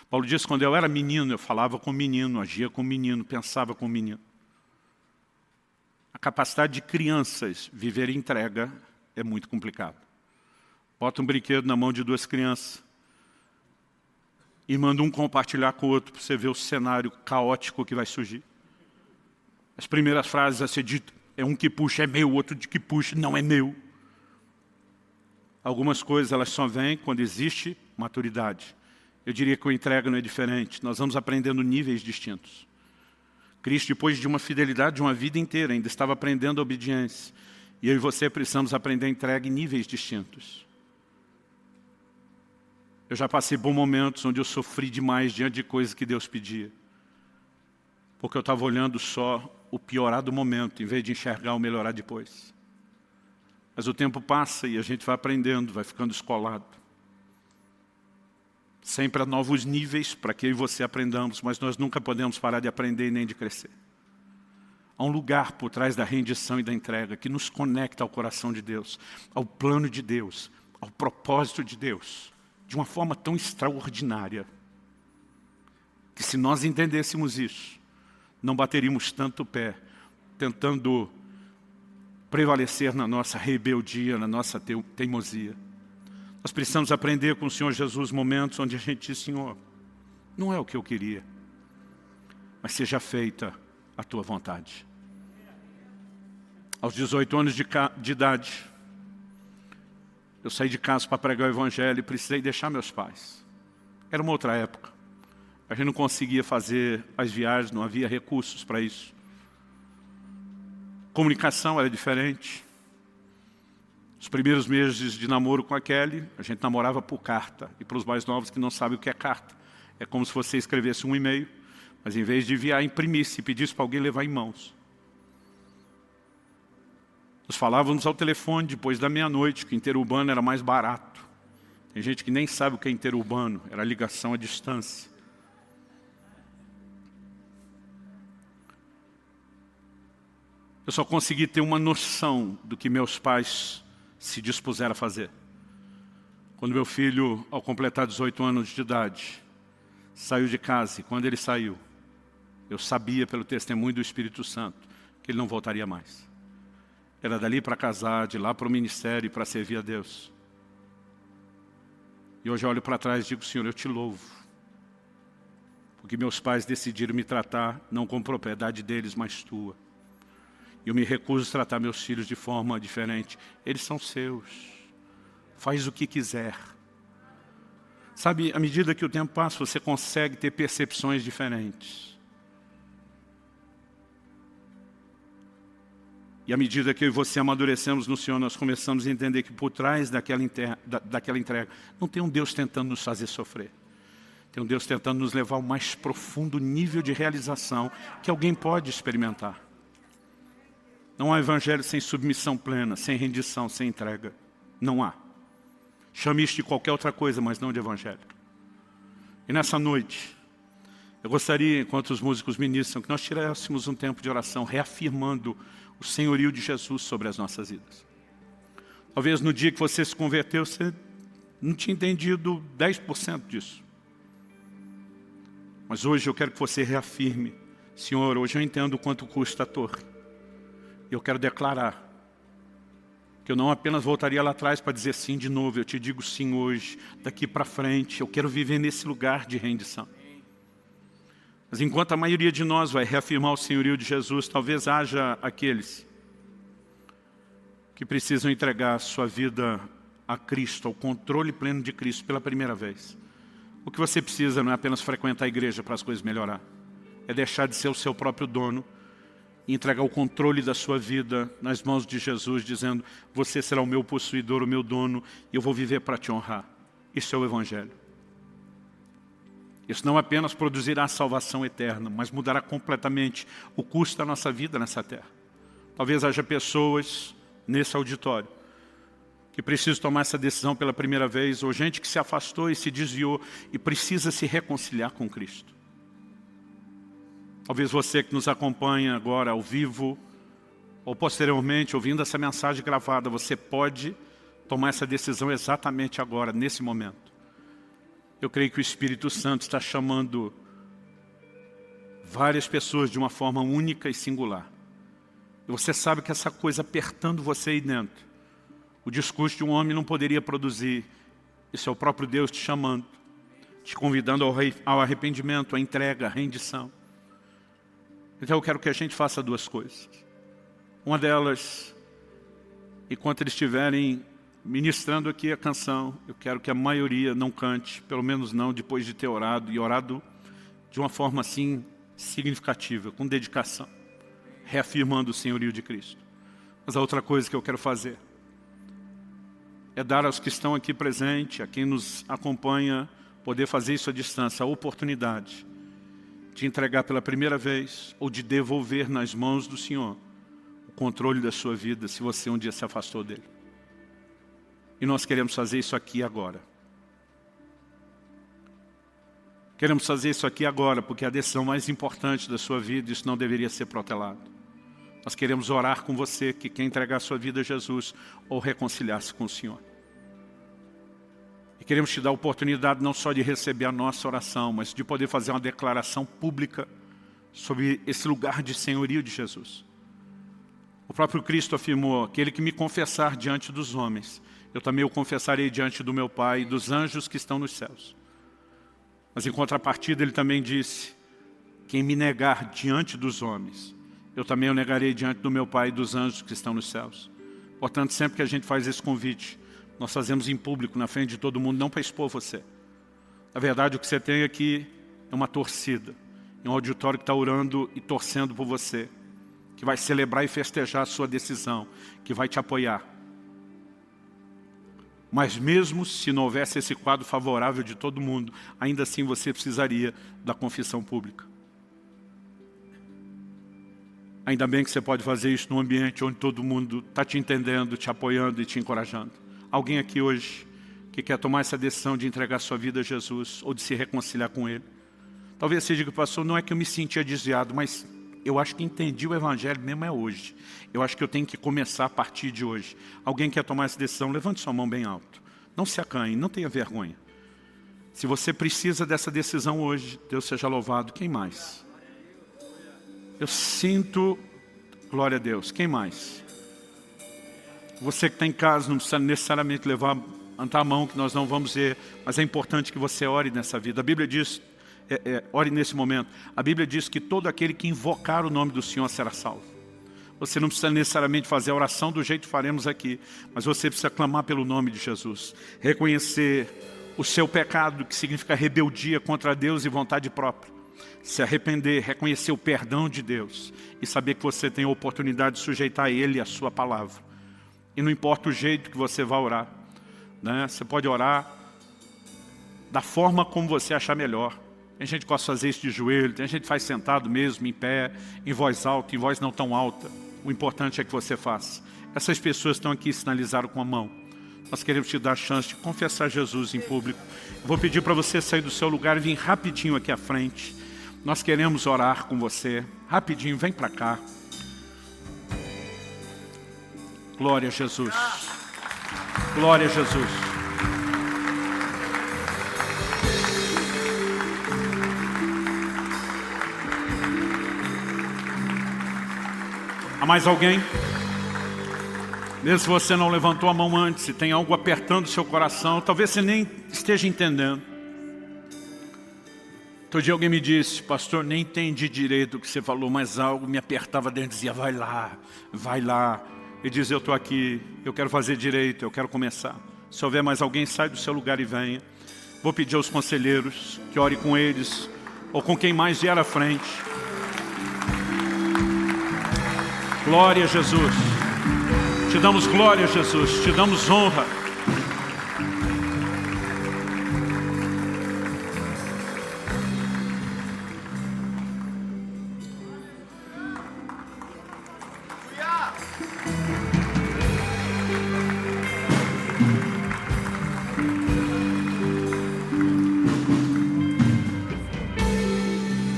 Paulo diz, quando eu era menino, eu falava com menino, agia com menino, pensava com menino. A capacidade de crianças viver entrega é muito complicado. Bota um brinquedo na mão de 2 crianças e manda um compartilhar com o outro para você ver o cenário caótico que vai surgir. As primeiras frases a ser dito, é um que puxa, é meu, outro de que puxa, não é meu. Algumas coisas elas só vêm quando existe maturidade. Eu diria que o entrega não é diferente. Nós vamos aprendendo níveis distintos. Cristo, depois de uma fidelidade de uma vida inteira, ainda estava aprendendo a obediência. E eu e você precisamos aprender a entrega em níveis distintos. Eu já passei por momentos onde eu sofri demais diante de coisas que Deus pedia. Porque eu estava olhando só o piorar do momento, em vez de enxergar o melhorar depois. Mas o tempo passa e a gente vai aprendendo, vai ficando escolado. Sempre há novos níveis para que eu e você aprendamos, mas nós nunca podemos parar de aprender e nem de crescer. Há um lugar por trás da rendição e da entrega que nos conecta ao coração de Deus, ao plano de Deus, ao propósito de Deus, de uma forma tão extraordinária, que se nós entendêssemos isso, não bateríamos tanto o pé, tentando prevalecer na nossa rebeldia, na nossa teimosia. Nós precisamos aprender com o Senhor Jesus momentos onde a gente diz, Senhor, não é o que eu queria, mas seja feita a tua vontade. Aos 18 anos de idade, eu saí de casa para pregar o Evangelho e precisei deixar meus pais. Era uma outra época. A gente não conseguia fazer as viagens, não havia recursos para isso. Comunicação era diferente. Os primeiros meses de namoro com a Kelly, a gente namorava por carta. E para os mais novos que não sabem o que é carta, é como se você escrevesse um e-mail, mas em vez de enviar, imprimisse e pedisse para alguém levar em mãos. Nós falávamos ao telefone depois da meia-noite, que interurbano era mais barato. Tem gente que nem sabe o que é interurbano, era ligação à distância. Eu só consegui ter uma noção do que meus pais se dispuseram a fazer. Quando meu filho, ao completar 18 anos de idade, saiu de casa, e quando ele saiu, eu sabia pelo testemunho do Espírito Santo que ele não voltaria mais. Era dali para casar, de lá para o ministério, para servir a Deus. E hoje eu olho para trás e digo, Senhor, eu te louvo. Porque meus pais decidiram me tratar, não como propriedade deles, mas tua. Eu me recuso a tratar meus filhos de forma diferente. Eles são seus. Faz o que quiser. Sabe, à medida que o tempo passa, você consegue ter percepções diferentes. E à medida que eu e você amadurecemos no Senhor, nós começamos a entender que por trás daquela entrega, não tem um Deus tentando nos fazer sofrer. Tem um Deus tentando nos levar ao mais profundo nível de realização que alguém pode experimentar. Não há evangelho sem submissão plena, sem rendição, sem entrega. Não há. Chame isso de qualquer outra coisa, mas não de evangelho. E nessa noite, eu gostaria, enquanto os músicos ministram, que nós tirássemos um tempo de oração, reafirmando o senhorio de Jesus sobre as nossas vidas. Talvez no dia que você se converteu, você não tinha entendido 10% disso. Mas hoje eu quero que você reafirme: Senhor, hoje eu entendo quanto custa a torre. Eu quero declarar que eu não apenas voltaria lá atrás para dizer sim de novo, eu te digo sim hoje, daqui para frente, eu quero viver nesse lugar de rendição. Mas enquanto a maioria de nós vai reafirmar o senhorio de Jesus, talvez haja aqueles que precisam entregar a sua vida a Cristo, ao controle pleno de Cristo pela primeira vez. O que você precisa não é apenas frequentar a igreja para as coisas melhorar, é deixar de ser o seu próprio dono e entregar o controle da sua vida nas mãos de Jesus, dizendo: você será o meu possuidor, o meu dono, e eu vou viver para te honrar. Isso é o Evangelho. Isso não apenas produzirá salvação eterna, mas mudará completamente o curso da nossa vida nessa terra. Talvez haja pessoas nesse auditório que precisam tomar essa decisão pela primeira vez, ou gente que se afastou e se desviou e precisa se reconciliar com Cristo. Talvez você que nos acompanha agora ao vivo, ou posteriormente ouvindo essa mensagem gravada, você pode tomar essa decisão exatamente agora, nesse momento. Eu creio que o Espírito Santo está chamando várias pessoas de uma forma única e singular. E você sabe que essa coisa apertando você aí dentro, o discurso de um homem não poderia produzir. Isso é o próprio Deus te chamando, te convidando ao arrependimento, à entrega, à rendição. Então eu quero que a gente faça duas coisas. Uma delas, enquanto eles estiverem ministrando aqui a canção, eu quero que a maioria não cante, pelo menos não depois de ter orado, e orado de uma forma assim significativa, com dedicação, reafirmando o senhorio de Cristo. Mas a outra coisa que eu quero fazer é dar aos que estão aqui presentes, a quem nos acompanha, poder fazer isso à distância, a oportunidade de entregar pela primeira vez ou de devolver nas mãos do Senhor o controle da sua vida, se você um dia se afastou dele. E nós queremos fazer isso aqui agora. Queremos fazer isso aqui agora, porque é a decisão mais importante da sua vida, isso não deveria ser protelado. Nós queremos orar com você que quer entregar a sua vida a Jesus ou reconciliar-se com o Senhor. E queremos te dar a oportunidade não só de receber a nossa oração, mas de poder fazer uma declaração pública sobre esse lugar de senhorio de Jesus. O próprio Cristo afirmou: aquele que me confessar diante dos homens, eu também o confessarei diante do meu Pai e dos anjos que estão nos céus. Mas em contrapartida ele também disse: quem me negar diante dos homens, eu também o negarei diante do meu Pai e dos anjos que estão nos céus. Portanto, sempre que a gente faz esse convite, nós fazemos em público, na frente de todo mundo, não para expor você. Na verdade, o que você tem aqui é uma torcida, é um auditório que está orando e torcendo por você, que vai celebrar e festejar a sua decisão, que vai te apoiar. Mas mesmo se não houvesse esse quadro favorável de todo mundo, ainda assim você precisaria da confissão pública. Ainda bem que você pode fazer isso num ambiente onde todo mundo está te entendendo, te apoiando e te encorajando. Alguém aqui hoje que quer tomar essa decisão de entregar sua vida a Jesus ou de se reconciliar com Ele? Talvez você diga: pastor, não é que eu me sentia desviado, mas eu acho que entendi o Evangelho mesmo é hoje. Eu acho que eu tenho que começar a partir de hoje. Alguém quer tomar essa decisão? Levante sua mão bem alto. Não se acanhe, não tenha vergonha. Se você precisa dessa decisão hoje, Deus seja louvado. Quem mais? Eu sinto, glória a Deus. Quem mais? Você que está em casa não precisa necessariamente levantar a mão, que nós não vamos ver, mas é importante que você ore nessa vida. A Bíblia diz, ore nesse momento. A Bíblia diz que todo aquele que invocar o nome do Senhor será salvo. Você não precisa necessariamente fazer a oração do jeito que faremos aqui, mas você precisa clamar pelo nome de Jesus. Reconhecer o seu pecado, que significa rebeldia contra Deus e vontade própria. se arrepender, reconhecer o perdão de Deus e saber que você tem a oportunidade de sujeitar Ele e a sua palavra. E não importa o jeito que você vai orar, né? Você pode orar da forma como você achar melhor. Tem gente que gosta de fazer isso de joelho, tem gente que faz sentado mesmo, em pé, em voz alta, em voz não tão alta. O importante é que você faça. Essas pessoas estão aqui, sinalizaram com a mão. Nós queremos te dar a chance de confessar Jesus em público. Eu vou pedir para você sair do seu lugar e vir rapidinho aqui à frente. Nós queremos orar com você. Rapidinho, vem para cá. Glória a Jesus. Glória a Jesus. Há mais alguém? Mesmo se você não levantou a mão antes e tem algo apertando o seu coração, talvez você nem esteja entendendo. Outro dia alguém me disse: pastor, nem entendi direito o que você falou, mas algo me apertava dentro e dizia: vai lá, vai lá. E diz: eu estou aqui, eu quero fazer direito, eu quero começar. Se houver mais alguém, sai do seu lugar e venha. Vou pedir aos conselheiros que ore com eles, ou com quem mais vier à frente. Glória a Jesus. Te damos glória, Jesus. Te damos honra.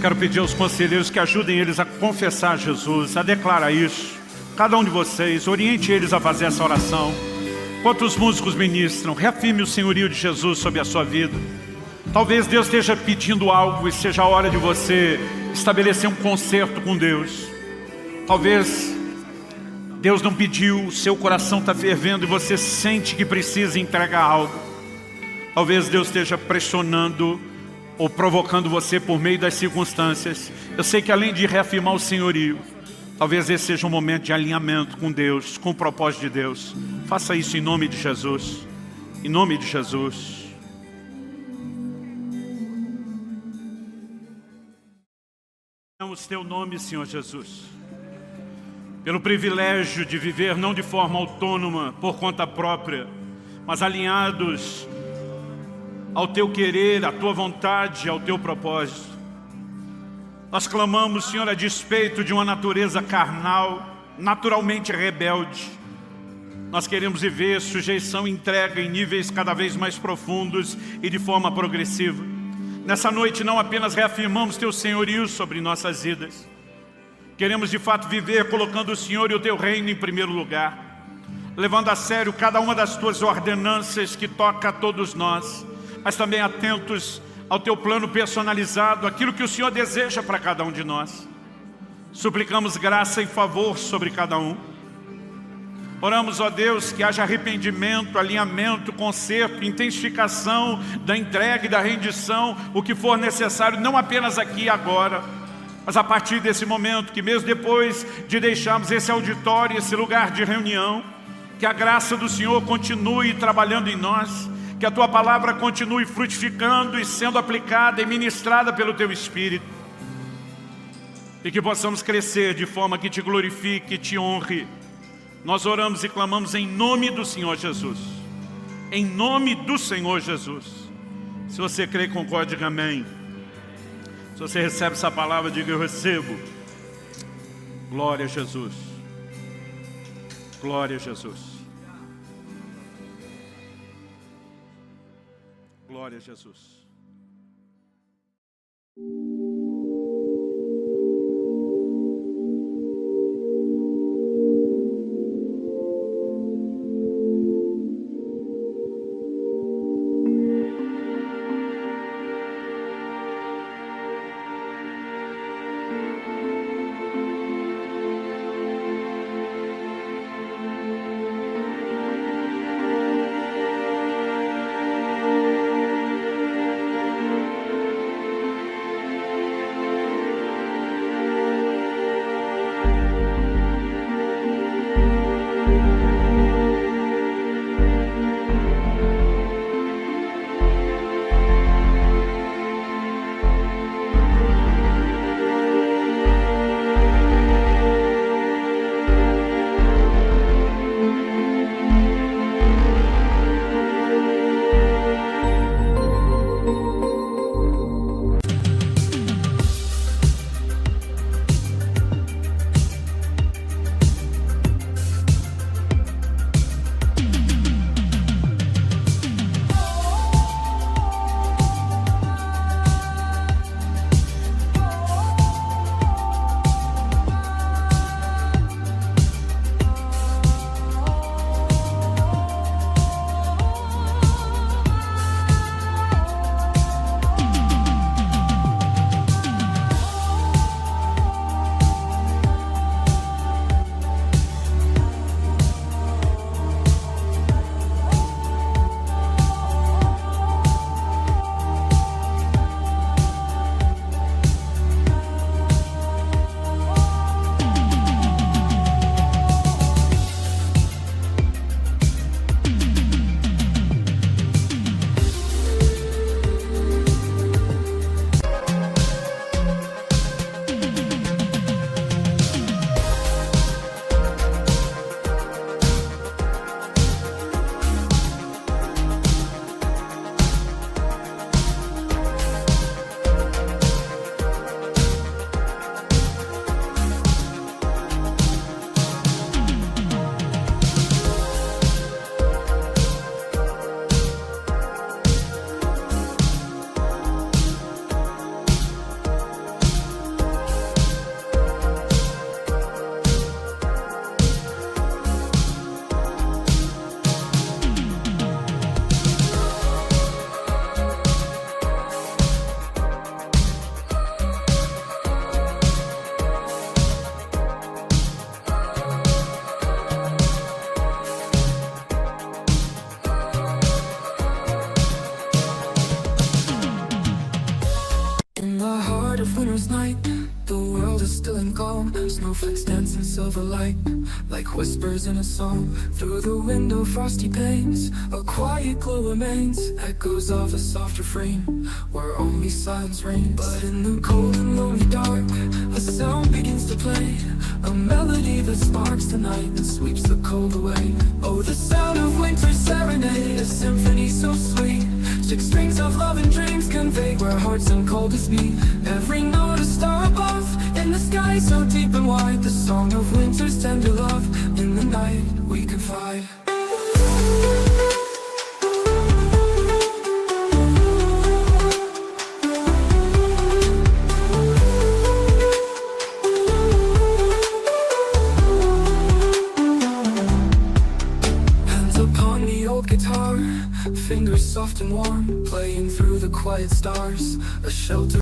Quero pedir aos conselheiros que ajudem eles a confessar Jesus, a declarar isso. Cada um de vocês, oriente eles a fazer essa oração. Enquanto os músicos ministram, reafirme o senhorio de Jesus sobre a sua vida. Talvez Deus esteja pedindo algo e seja a hora de você estabelecer um concerto com Deus. Talvez Deus não pediu, o seu coração está fervendo e você sente que precisa entregar algo. Talvez Deus esteja pressionando ou provocando você por meio das circunstâncias. Eu sei que além de reafirmar o senhorio, talvez esse seja um momento de alinhamento com Deus, com o propósito de Deus. Faça isso em nome de Jesus. Em nome de Jesus. Damos teu nome, Senhor Jesus, pelo privilégio de viver não de forma autônoma, por conta própria, mas alinhados ao teu querer, à tua vontade, ao teu propósito. Nós clamamos, Senhor, a despeito de uma natureza carnal, naturalmente rebelde. Nós queremos viver sujeição e entrega em níveis cada vez mais profundos e de forma progressiva. Nessa noite não apenas reafirmamos teu senhorio sobre nossas vidas. Queremos de fato viver colocando o Senhor e o teu reino em primeiro lugar, levando a sério cada uma das tuas ordenanças que toca a todos nós, mas também atentos ao teu plano personalizado, aquilo que o Senhor deseja para cada um de nós. Suplicamos graça e favor sobre cada um. Oramos, ó Deus, que haja arrependimento, alinhamento, conserto, intensificação da entrega e da rendição, o que for necessário, não apenas aqui e agora, mas a partir desse momento, que mesmo depois de deixarmos esse auditório, esse lugar de reunião, que a graça do Senhor continue trabalhando em nós, que a Tua palavra continue frutificando e sendo aplicada e ministrada pelo Teu Espírito. E que possamos crescer de forma que Te glorifique e Te honre. Nós oramos e clamamos em nome do Senhor Jesus. Em nome do Senhor Jesus. Se você crê, concorde, diga amém. Se você recebe essa palavra, diga: eu recebo. Glória a Jesus. Glória a Jesus. Glória a Jesus. snowflakes dance in silver light, like whispers in a song. Through the window, frosty panes, a quiet glow remains, echoes of a soft refrain, where only silence reigns. But in the cold and lonely dark, a sound begins to play, a melody that sparks the night and sweeps the cold away. Oh, the sound of winter's serenade, a symphony so sweet, 6 strings of love and dreams conveyed where hearts and coldest meet. Every note a star above, in the sky so deep and wide, the song of winter's tender love. In the night we confide. Hands upon the old guitar, fingers soft and warm, playing through the quiet stars, a shelter